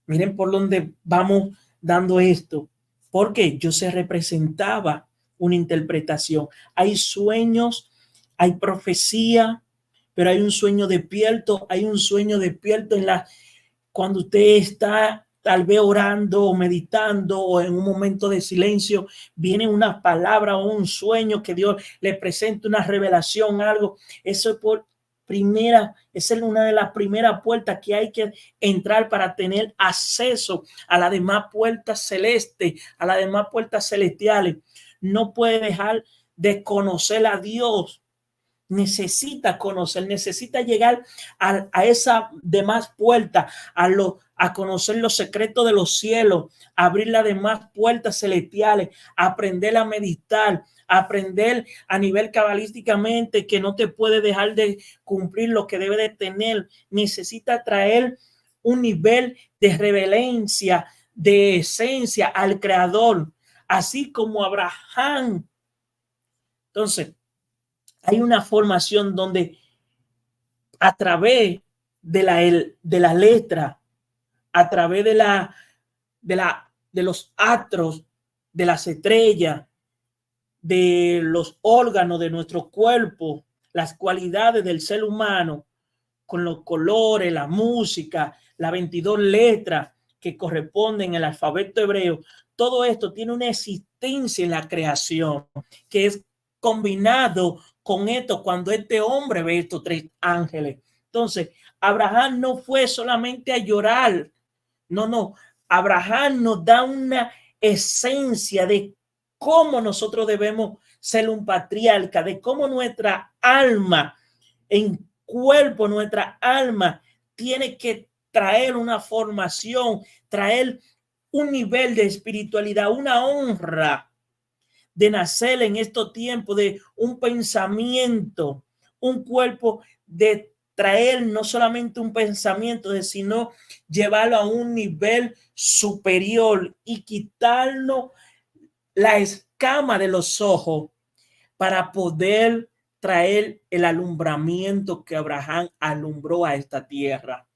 Miren por dónde vamos dando esto. Porque José representaba una interpretación. Hay sueños, hay profecía, pero hay un sueño despierto, cuando usted está tal vez orando o meditando o en un momento de silencio, viene una palabra o un sueño que Dios le presenta, una revelación, algo. Eso es esa es una de las primeras puertas que hay que entrar para tener acceso a las demás puertas celestes, a las demás puertas celestiales. No puede dejar de conocer a Dios. Necesita conocer, necesita llegar a esa demás puerta, a conocer los secretos de los cielos, abrir las demás puertas celestiales, aprender a meditar, aprender a nivel cabalísticamente que no te puede dejar de cumplir lo que debe de tener. Necesita traer un nivel de revelancia, de esencia al Creador, así como Abraham. Entonces, hay una formación donde a través de la letra, a través de la de los astros, de las estrellas, de los órganos de nuestro cuerpo, las cualidades del ser humano, con los colores, la música, las 22 letras que corresponden al alfabeto hebreo. Todo esto tiene una existencia en la creación que es combinado con esto cuando este hombre ve estos tres ángeles. Entonces, Abraham no fue solamente a llorar. No. Abraham nos da una esencia de cómo nosotros debemos ser un patriarca, de cómo nuestra alma en cuerpo, nuestra alma tiene que traer una formación, traer un nivel de espiritualidad, una honra de nacer en estos tiempos, de un pensamiento, un cuerpo, de traer no solamente un pensamiento, sino llevarlo a un nivel superior y quitarnos la escama de los ojos para poder traer el alumbramiento que Abraham alumbró a esta tierra.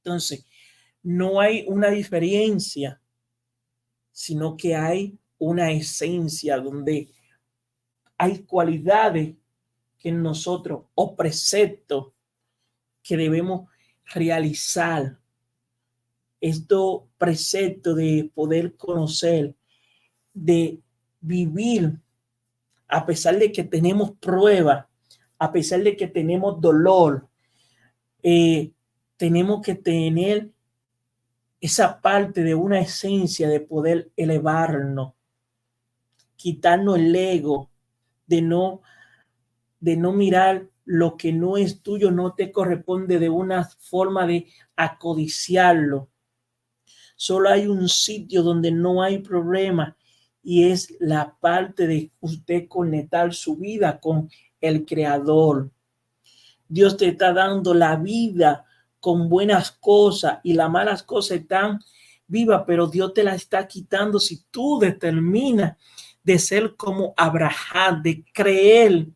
Entonces, no hay una diferencia, sino que hay una esencia donde hay cualidades que en nosotros o preceptos que debemos realizar. Estos preceptos de poder conocer, de vivir a pesar de que tenemos pruebas, a pesar de que tenemos dolor, tenemos que tener esa parte de una esencia de poder elevarnos, quitarnos el ego, de no mirar lo que no es tuyo, no te corresponde, de una forma de acodiciarlo. Solo hay un sitio donde no hay problema y es la parte de usted conectar su vida con el Creador. Dios te está dando la vida con buenas cosas y las malas cosas están vivas, pero Dios te la está quitando si tú determinas de ser como Abraham, de creer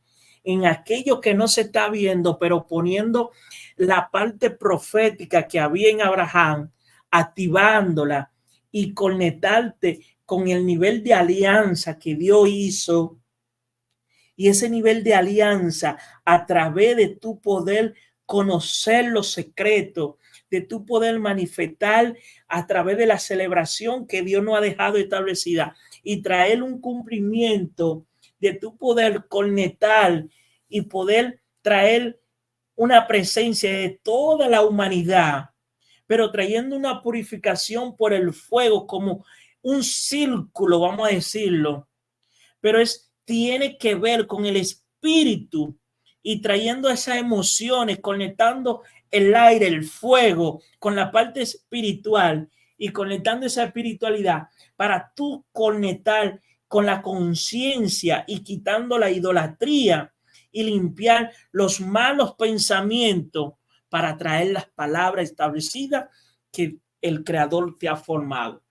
en aquello que no se está viendo, pero poniendo la parte profética que había en Abraham, activándola y conectarte con el nivel de alianza que Dios hizo. Y ese nivel de alianza a través de tu poder conocer los secretos, de tu poder manifestar a través de la celebración que Dios nos ha dejado establecida y traer un cumplimiento de tu poder conectar y poder traer una presencia de toda la humanidad, pero trayendo una purificación por el fuego como un círculo, vamos a decirlo, pero tiene que ver con el espíritu y trayendo esas emociones, conectando el aire, el fuego con la parte espiritual y conectando esa espiritualidad para tú conectar con la conciencia y quitando la idolatría y limpiar los malos pensamientos para traer las palabras establecidas que el Creador te ha formado.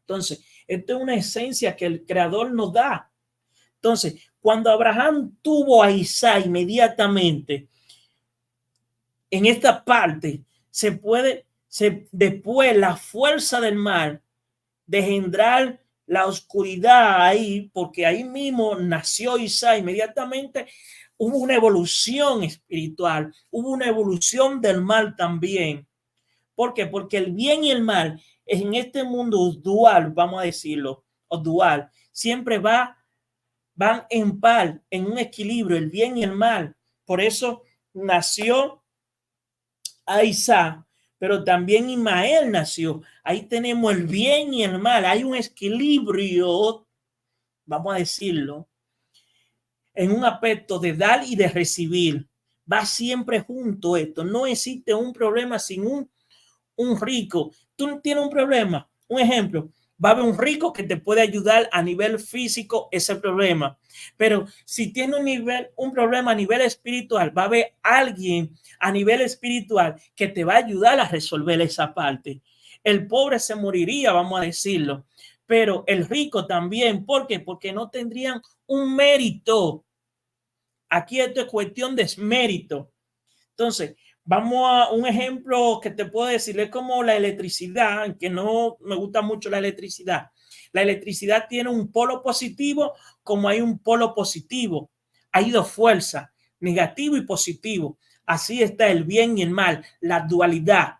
Entonces, esto es una esencia que el Creador nos da. Entonces, cuando Abraham tuvo a Isaac inmediatamente, en esta parte, después la fuerza del mal, de engendrar la oscuridad ahí, porque ahí mismo nació Isaac inmediatamente, hubo una evolución espiritual, hubo una evolución del mal también. ¿Por qué? Porque el bien y el mal en este mundo dual, vamos a decirlo, o dual, siempre van en par, en un equilibrio, el bien y el mal. Por eso nació a Isaac, pero también Ismael nació. Ahí tenemos el bien y el mal. Hay un equilibrio, vamos a decirlo, en un aspecto de dar y de recibir. Va siempre junto esto. No existe un problema sin un rico. Tú no tienes un problema. Un ejemplo, va a haber un rico que te puede ayudar a nivel físico ese problema. Pero si tiene un problema a nivel espiritual, va a haber alguien a nivel espiritual que te va a ayudar a resolver esa parte. El pobre se moriría, vamos a decirlo, pero el rico también. ¿Por qué? Porque no tendrían un mérito. Aquí esto es cuestión de mérito. Entonces, Vamos a un ejemplo que te puedo decir, es como la electricidad, que no me gusta mucho la electricidad. La electricidad tiene un polo positivo como hay un polo positivo. Hay dos fuerzas, negativo y positivo. Así está el bien y el mal, la dualidad.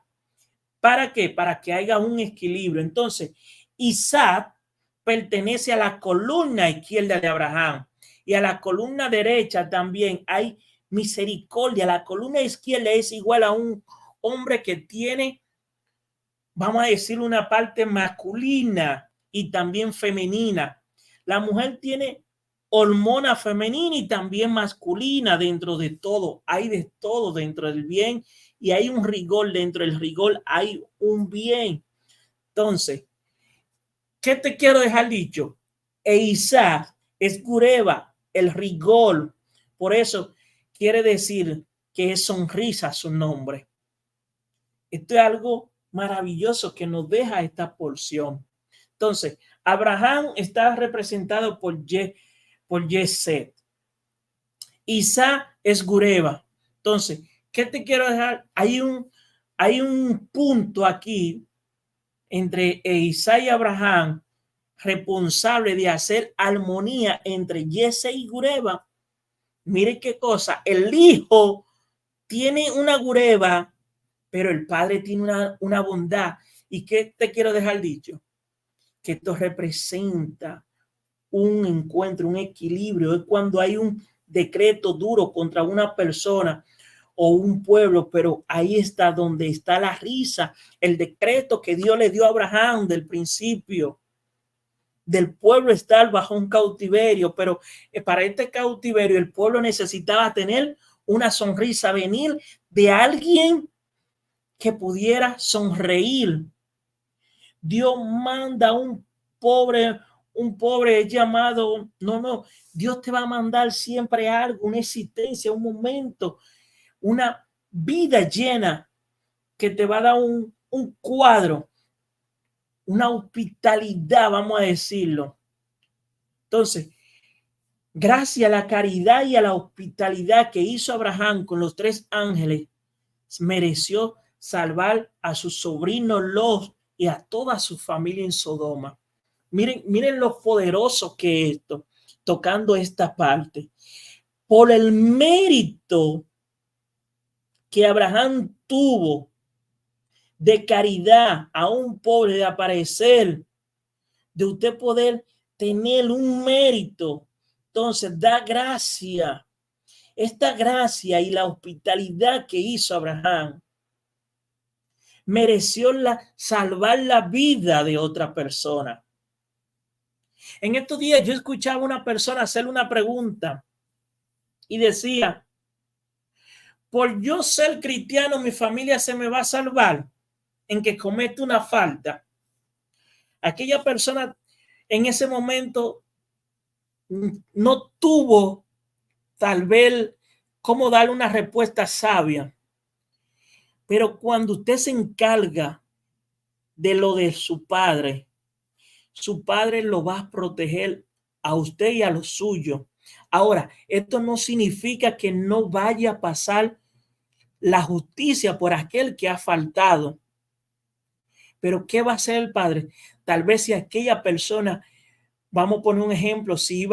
¿Para qué? Para que haya un equilibrio. Entonces, Isaac pertenece a la columna izquierda de Abraham y a la columna derecha también hay misericordia. La columna izquierda es igual a un hombre que tiene, vamos a decir, una parte masculina y también femenina. La mujer tiene hormona femenina y también masculina dentro de todo. Hay de todo dentro del bien y hay un rigor. Dentro del rigor hay un bien. Entonces, ¿qué te quiero dejar dicho? Isaac es Gureba, el rigor. Por eso quiere decir que es sonrisa su nombre. Esto es algo maravilloso que nos deja esta porción. Entonces, Abraham está representado por Yeset. Isaac es Gureba. Entonces, ¿qué te quiero dejar? Hay un punto aquí entre Isaac y Abraham responsable de hacer armonía entre Yese y Gureba. Mire qué cosa, el hijo tiene una Gureba, pero el padre tiene una bondad. ¿Y qué te quiero dejar dicho? Que esto representa un encuentro, un equilibrio. Es cuando hay un decreto duro contra una persona o un pueblo, pero ahí está donde está la risa, el decreto que Dios le dio a Abraham del principio del pueblo estar bajo un cautiverio, pero para este cautiverio el pueblo necesitaba tener una sonrisa, venir de alguien que pudiera sonreír. Dios manda un pobre llamado, no, Dios te va a mandar siempre algo, una existencia, un momento, una vida llena que te va a dar un cuadro, una hospitalidad, vamos a decirlo. Entonces, gracias a la caridad y a la hospitalidad que hizo Abraham con los tres ángeles, mereció salvar a su sobrino Lot y a toda su familia en Sodoma. Miren lo poderoso que es esto, tocando esta parte. Por el mérito que Abraham tuvo de caridad a un pobre, de aparecer, de usted poder tener un mérito. Entonces, da gracia. Esta gracia y la hospitalidad que hizo Abraham mereció salvar la vida de otra persona. En estos días yo escuchaba a una persona hacerle una pregunta y decía, por yo ser cristiano, mi familia se me va a salvar en que comete una falta. Aquella persona en ese momento no tuvo tal vez cómo darle una respuesta sabia. Pero cuando usted se encarga de lo de su padre lo va a proteger a usted y a los suyos. Ahora, esto no significa que no vaya a pasar la justicia por aquel que ha faltado. Pero ¿qué va a hacer el padre? Tal vez si aquella persona, vamos a poner un ejemplo, si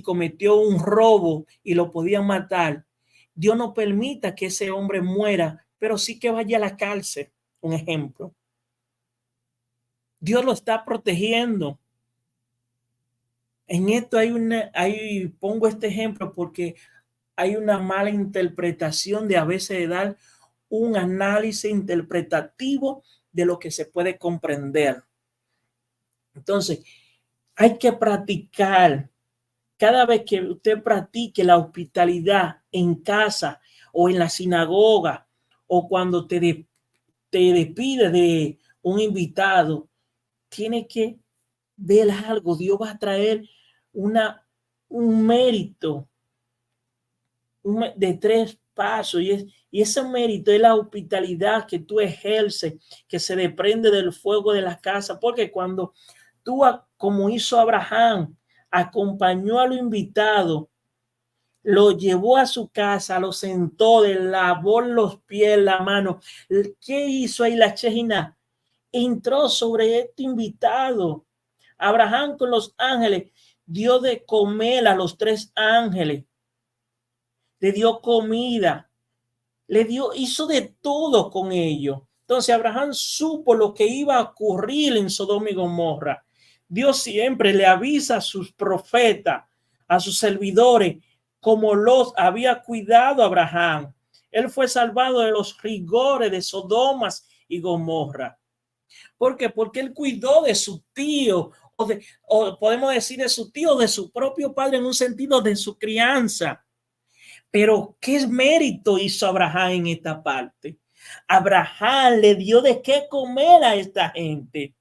cometió un robo y lo podían matar, Dios no permita que ese hombre muera, pero sí que vaya a la cárcel, un ejemplo. Dios lo está protegiendo. En esto pongo este ejemplo porque hay una mala interpretación de a veces de dar un análisis interpretativo de lo que se puede comprender. Entonces, hay que practicar. Cada vez que usted practique la hospitalidad en casa o en la sinagoga o cuando te despide de un invitado, tiene que ver algo. Dios va a traer un mérito de 3 pasos y ese mérito es la hospitalidad que tú ejerces, que se desprende del fuego de la casa, porque cuando tú, como hizo Abraham, acompañó a los invitados lo llevó a su casa, lo sentó, le lavó los pies, la mano. ¿Qué hizo ahí la Shejina? Entró sobre este invitado. Abraham con los ángeles dio de comer a los 3 ángeles, le dio comida, hizo de todo con ellos. Entonces Abraham supo lo que iba a ocurrir en Sodoma y Gomorra. Dios siempre le avisa a sus profetas, a sus servidores, como los había cuidado Abraham. Él fue salvado de los rigores de Sodoma y Gomorra. ¿Por qué? Porque él cuidó de su tío, o podemos decir de su tío, de su propio padre, en un sentido de su crianza. Pero ¿qué mérito hizo Abraham en esta parte? Abraham le dio de qué comer a esta gente.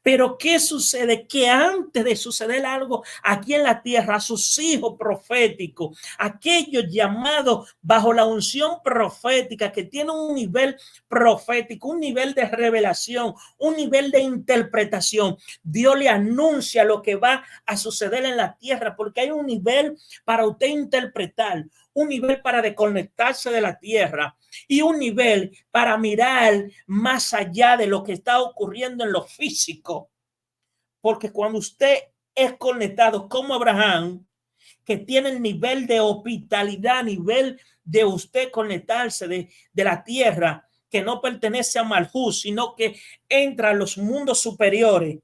Pero ¿qué sucede? Que antes de suceder algo aquí en la tierra, a sus hijos proféticos, aquellos llamados bajo la unción profética, que tienen un nivel profético, un nivel de revelación, un nivel de interpretación, Dios le anuncia lo que va a suceder en la tierra, porque hay un nivel para usted interpretar, un nivel para desconectarse de la tierra y un nivel para mirar más allá de lo que está ocurriendo en lo físico. Porque cuando usted es conectado como Abraham, que tiene el nivel de hospitalidad, nivel de usted conectarse de la tierra, que no pertenece a Malhus, sino que entra a los mundos superiores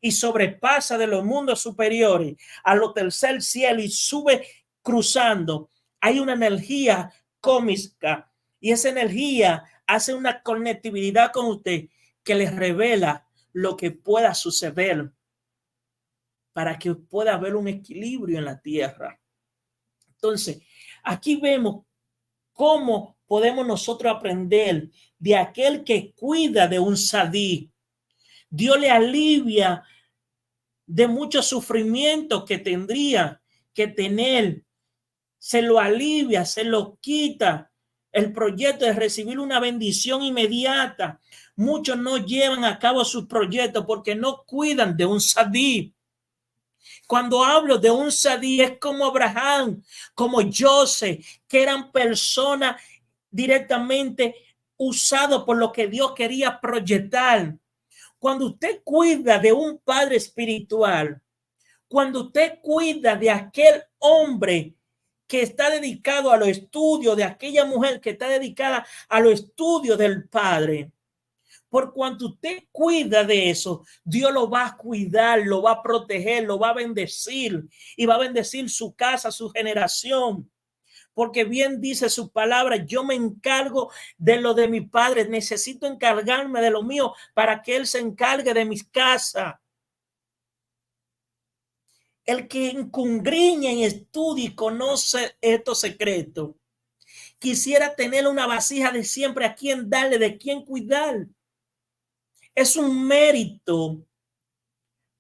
y sobrepasa de los mundos superiores a los tercer cielo y sube cruzando. Hay una energía cósmica y esa energía hace una conectividad con usted que les revela lo que pueda suceder para que pueda haber un equilibrio en la tierra. Entonces, aquí vemos cómo podemos nosotros aprender de aquel que cuida de un sadí. Dios le alivia de mucho sufrimiento que tendría que tener. Se lo alivia, se lo quita. El proyecto de recibir una bendición inmediata. Muchos no llevan a cabo sus proyectos porque no cuidan de un sadí. Cuando hablo de un sadí es como Abraham, como Joseph, que eran personas directamente usados por lo que Dios quería proyectar. Cuando usted cuida de un padre espiritual, cuando usted cuida de aquel hombre que está dedicado a los estudios, de aquella mujer que está dedicada a los estudios del padre, por cuanto usted cuida de eso, Dios lo va a cuidar, lo va a proteger, lo va a bendecir y va a bendecir su casa, su generación. Porque bien dice su palabra, yo me encargo de lo de mi padre, necesito encargarme de lo mío para que él se encargue de mis casas. El que encungriña y estudia y conoce estos secretos, quisiera tener una vasija de siempre a quien darle, de quien cuidar. Es un mérito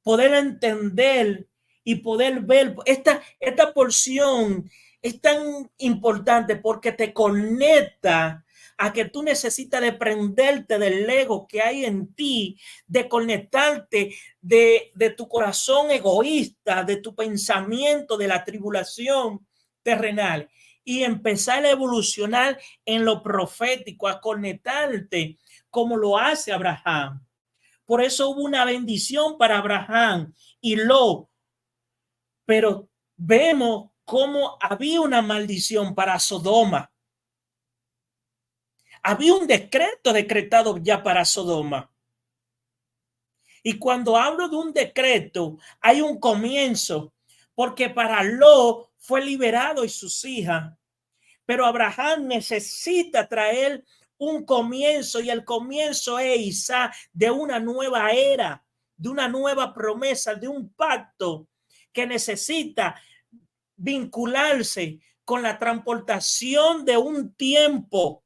poder entender y poder ver esta porción es tan importante porque te conecta a que tú necesitas desprenderte del ego que hay en ti, de conectarte de tu corazón egoísta, de tu pensamiento, de la tribulación terrenal y empezar a evolucionar en lo profético, a conectarte como lo hace Abraham. Por eso hubo una bendición para Abraham y Lot, pero vemos cómo había una maldición para Sodoma. Había un decreto decretado ya para Sodoma. Y cuando hablo de un decreto, hay un comienzo, porque para Lot fue liberado y sus hijas, pero Abraham necesita traer un comienzo y el comienzo es Isaac de una nueva era, de una nueva promesa, de un pacto que necesita vincularse con la transportación de un tiempo.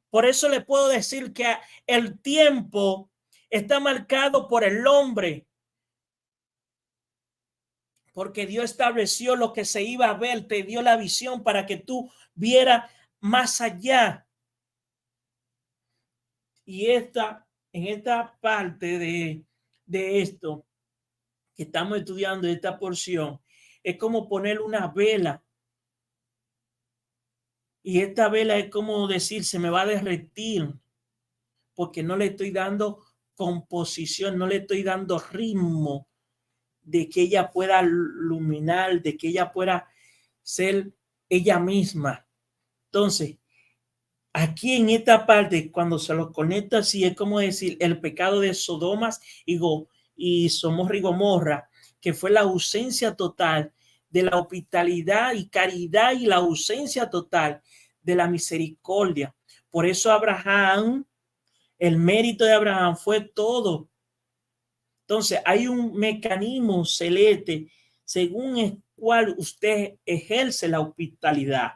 Por eso le puedo decir que el tiempo está marcado por el hombre, porque Dios estableció lo que se iba a ver, te dio la visión para que tú vieras más allá. Y en esta parte de esto que estamos estudiando, esta porción, es como poner una vela Y esta vela es como decir, se me va a derretir porque no le estoy dando composición, no le estoy dando ritmo de que ella pueda iluminar, de que ella pueda ser ella misma. Entonces, aquí en esta parte, cuando se lo conecta así, es como decir el pecado de Sodomas y Somorra y Gomorra, que fue la ausencia total de la hospitalidad y caridad y la ausencia total de la misericordia. Por eso Abraham, el mérito de Abraham fue todo. Entonces, hay un mecanismo celeste según el cual usted ejerce la hospitalidad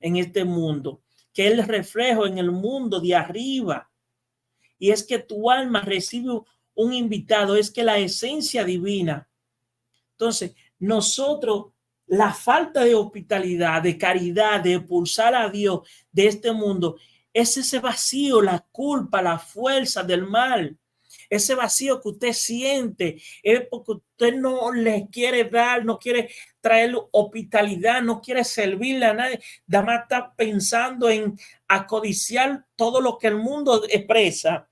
en este mundo, que es el reflejo en el mundo de arriba. Y es que tu alma recibe un invitado, es que la esencia divina. Entonces, nosotros, la falta de hospitalidad, de caridad, de expulsar a Dios de este mundo, es ese vacío, la culpa, la fuerza del mal. Ese vacío que usted siente es porque usted no le quiere dar, no quiere traer hospitalidad, no quiere servirle a nadie. Nada más está pensando en acodiciar todo lo que el mundo expresa,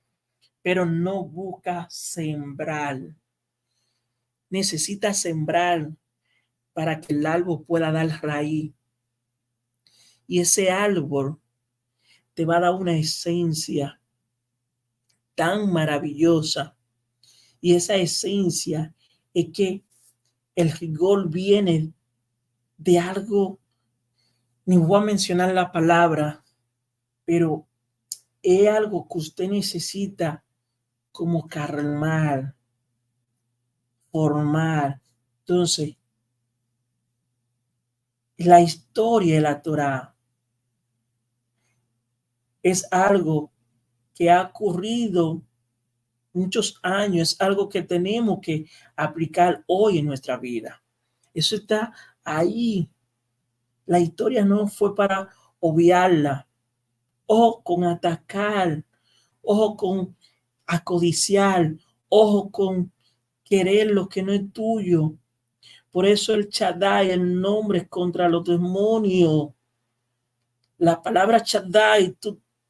pero no busca sembrar. Necesita sembrar para que el árbol pueda dar raíz. Y ese árbol te va a dar una esencia tan maravillosa. Y esa esencia es que el rigor viene de algo, ni voy a mencionar la palabra, pero es algo que usted necesita como calmar, formar. Entonces, la historia de la Torá es algo que ha ocurrido muchos años, es algo que tenemos que aplicar hoy en nuestra vida. Eso está ahí. La historia no fue para obviarla, ojo con atacar, ojo con acodiciar, ojo con querer lo que no es tuyo. Por eso el Shaddai, el nombre contra los demonios. La palabra Shaddai,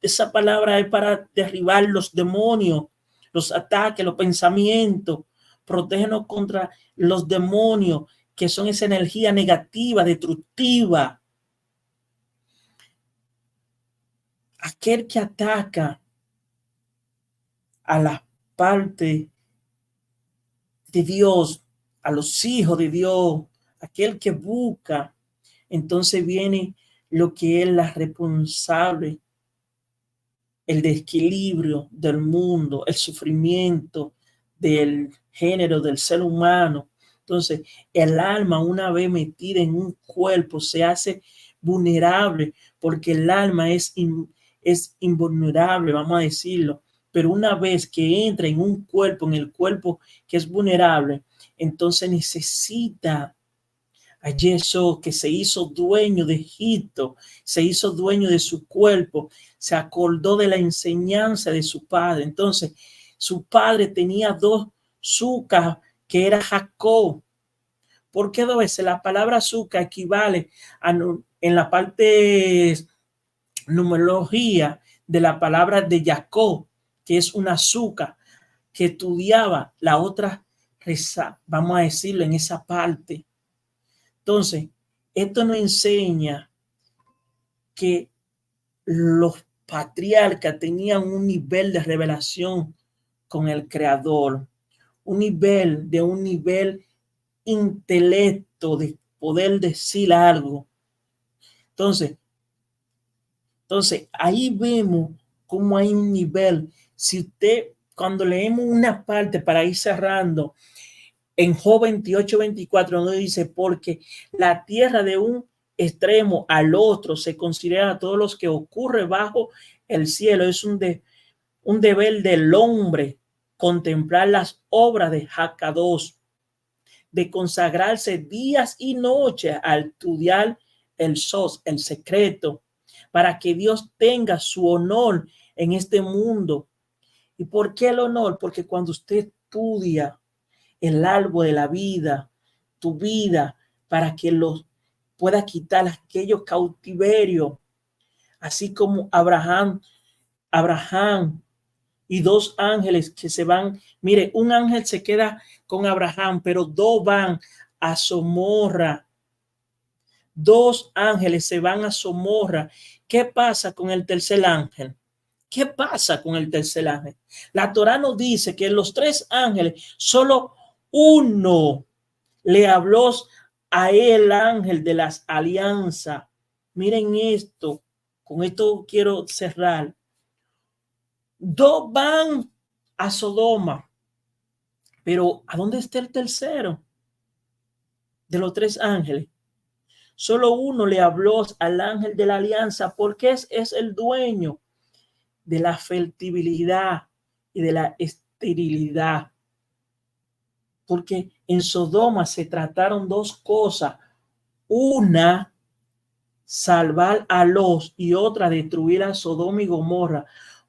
esa palabra es para derribar los demonios, los ataques, los pensamientos. Protégenos contra los demonios, que son esa energía negativa, destructiva. Aquel que ataca a la parte de Dios, a los hijos de Dios, aquel que busca, entonces viene lo que es la responsable, el desequilibrio del mundo, el sufrimiento del género, del ser humano. Entonces, el alma, una vez metida en un cuerpo, se hace vulnerable porque el alma es invulnerable, vamos a decirlo. Pero una vez que entra en un cuerpo, en el cuerpo que es vulnerable, entonces necesita a Jesús, que se hizo dueño de Egipto, se hizo dueño de su cuerpo, se acordó de la enseñanza de su padre. Entonces, su padre tenía dos zucas, que era Jacob. ¿Por qué dos veces? La palabra azúcar equivale en la parte numerología de la palabra de Jacob, que es una azúcar que estudiaba la otra reza, vamos a decirlo en esa parte. Entonces, esto nos enseña que los patriarcas tenían un nivel de revelación con el Creador, un nivel intelecto de poder decir algo. Entonces ahí vemos cómo hay un nivel. Si usted, cuando leemos una parte para ir cerrando, en Job 28:24 nos dice, porque la tierra de un extremo al otro se considera a todos los que ocurre bajo el cielo. Es un deber del hombre contemplar las obras de Hakadosh, de consagrarse días y noches al estudiar el sos, el secreto, para que Dios tenga su honor en este mundo. ¿Y por qué el honor? Porque cuando usted estudia el árbol de la vida, tu vida, para que los pueda quitar aquellos cautiverios, así como Abraham y dos ángeles que se van. Mire, un ángel se queda con Abraham, pero dos van a Somorra. Dos ángeles se van a Somorra. ¿Qué pasa con el tercer ángel? ¿Qué pasa con el tercer ángel? La Torá nos dice que los tres ángeles, solo uno le habló a el ángel de las alianzas. Miren esto, con esto quiero cerrar. Dos van a Sodoma, pero ¿a dónde está el tercero de los tres ángeles? Solo uno le habló al ángel de la alianza porque es el dueño de la fertilidad y de la esterilidad. Porque en Sodoma se trataron dos cosas. Una, salvar a Lot, y otra, destruir a Sodoma y Gomorra.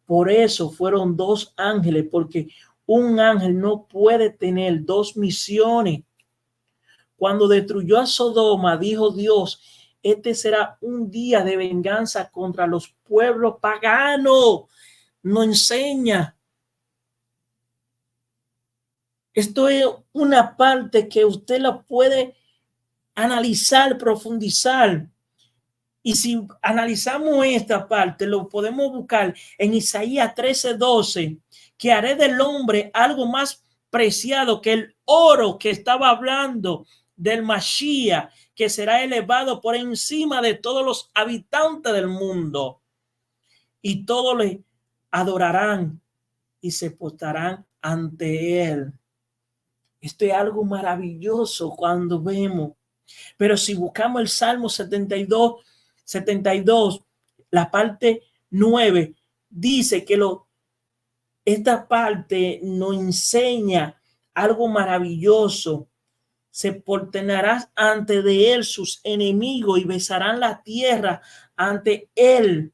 Por eso fueron dos ángeles, porque un ángel no puede tener dos misiones. Cuando destruyó a Sodoma, dijo Dios, este será un día de venganza contra los pueblos paganos. No enseña. Esto es una parte que usted la puede analizar, profundizar. Y si analizamos esta parte, lo podemos buscar en Isaías 13:12, que haré del hombre algo más preciado que el oro, que estaba hablando del Mashiach, que será elevado por encima de todos los habitantes del mundo. Y todos le adorarán y se postrarán ante él. Esto es algo maravilloso cuando vemos. Pero si buscamos el Salmo 72, la parte 9, dice que esta parte nos enseña algo maravilloso. Se postrarán ante de él sus enemigos y besarán la tierra ante él.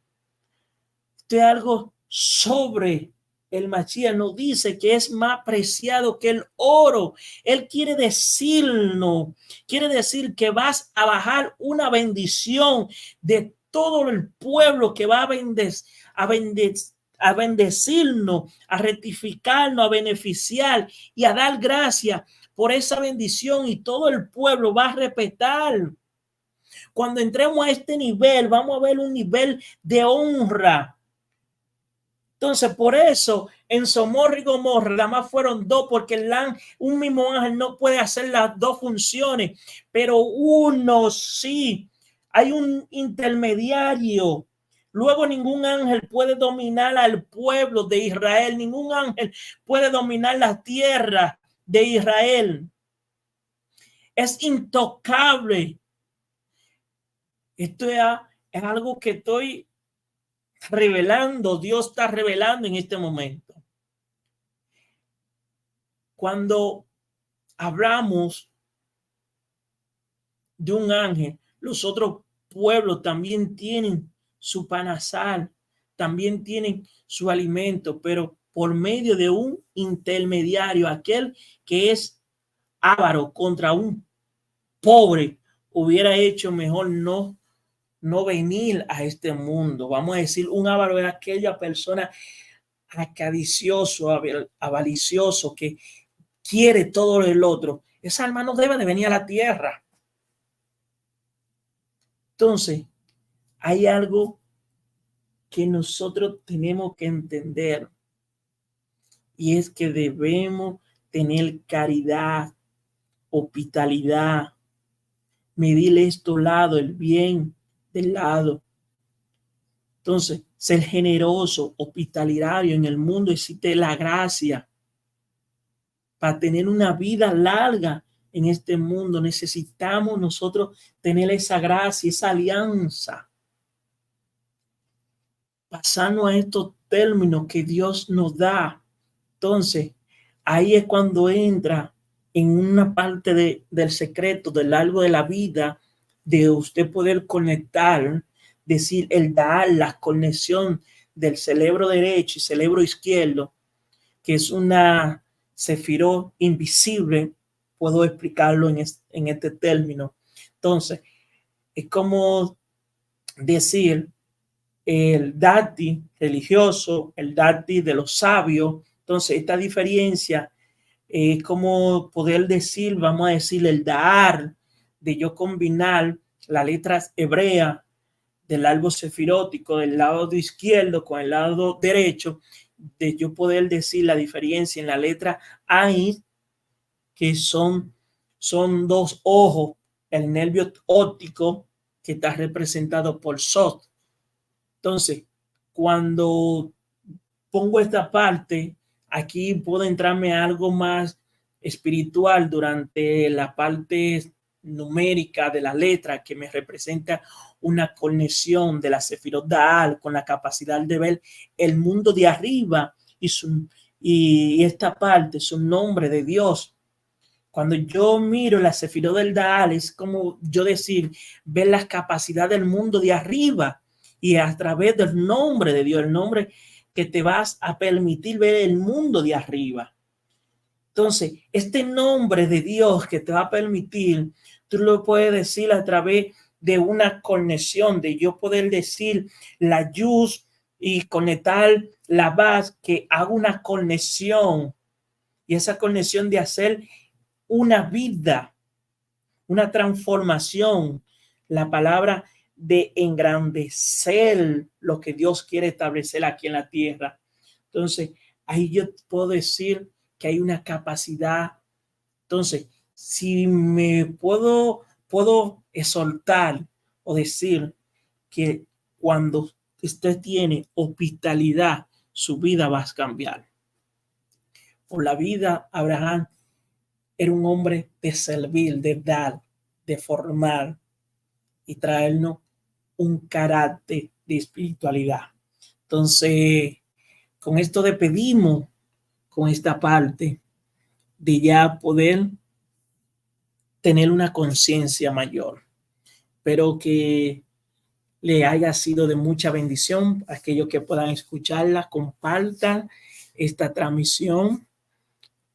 Esto es algo sobre el Mashiach. Nos dice que es más preciado que el oro. Él quiere decirnos, quiere decir que vas a bajar una bendición de todo el pueblo que va a bendecirnos, a rectificarnos, a beneficiar y a dar gracias por esa bendición, y todo el pueblo va a respetar. Cuando entremos a este nivel, vamos a ver un nivel de honra. Entonces, por eso en Somorra y Gomorra nada más fueron dos, porque un mismo ángel no puede hacer las dos funciones, pero uno sí. Hay un intermediario. Luego ningún ángel puede dominar al pueblo de Israel, ningún ángel puede dominar la tierra de Israel. Es intocable. Esto es algo que estoy revelando, Dios está revelando en este momento. Cuando hablamos de un ángel, los otros pueblos también tienen su panazal, también tienen su alimento, pero por medio de un intermediario, aquel que es avaro contra un pobre, hubiera hecho mejor no venir a este mundo. Vamos a decir, un avaro es aquella persona acadicioso, avaricioso, que quiere todo el otro. Esa alma no debe de venir a la tierra. Entonces, hay algo que nosotros tenemos que entender, y es que debemos tener caridad, hospitalidad, medir estos lados, el bien del lado. Entonces, ser generoso, hospitalario. En el mundo existe la gracia. Para tener una vida larga en este mundo necesitamos nosotros tener esa gracia, esa alianza. Pasando a estos términos que Dios nos da. Entonces, ahí es cuando entra en una parte del secreto, del árbol de la vida, de usted poder conectar, decir, el dar la conexión del cerebro derecho y cerebro izquierdo, que es una sefirot invisible. Puedo explicarlo en este término. Entonces, es como decir, el dátil religioso, el dátil de los sabios. Entonces, esta diferencia es como poder decir, vamos a decir, el dar, de yo combinar las letras hebreas del árbol sefirótico del lado izquierdo con el lado derecho, de yo poder decir la diferencia en la letra Ain, que son dos ojos, el nervio óptico que está representado por Sot. Entonces, cuando pongo esta parte, aquí puedo entrarme a algo más espiritual durante la parte numérica de la letra que me representa una conexión de la Sefirot Daal con la capacidad de ver el mundo de arriba y esta parte es un nombre de Dios. Cuando yo miro la Sefirot del Daal es como yo decir, ver las capacidades del mundo de arriba y a través del nombre de Dios, el nombre que te vas a permitir ver el mundo de arriba. Entonces, este nombre de Dios que te va a permitir, tú lo puedes decir a través de una conexión, de yo poder decir la Yus y conectar la base, que haga una conexión y esa conexión de hacer una vida, una transformación, la palabra de engrandecer lo que Dios quiere establecer aquí en la tierra. Entonces, ahí yo puedo decir que hay una capacidad. Entonces, si me puedo exhortar o decir que cuando usted tiene hospitalidad, su vida va a cambiar. Por la vida, Abraham era un hombre de servir, de dar, de formar y traernos un carácter de espiritualidad. Entonces, con esto despedimos con esta parte de ya poder tener una conciencia mayor. Espero que le haya sido de mucha bendición. Aquellos que puedan escucharla, compartan esta transmisión.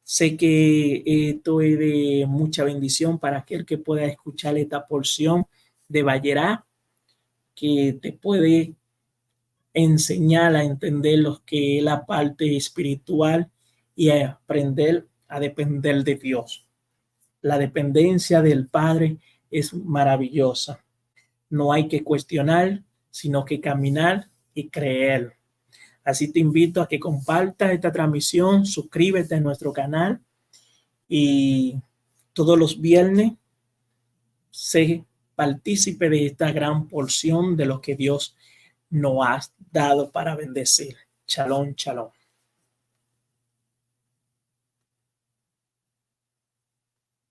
Sé que esto es de mucha bendición para aquel que pueda escuchar esta porción de Vallerá, que te puede enseñar a entender lo que es la parte espiritual y a aprender a depender de Dios. La dependencia del Padre es maravillosa. No hay que cuestionar, sino que caminar y creer. Así te invito a que compartas esta transmisión, suscríbete a nuestro canal y todos los viernes sé partícipe de esta gran porción de lo que Dios nos ha dado para bendecir. Shalom, shalom.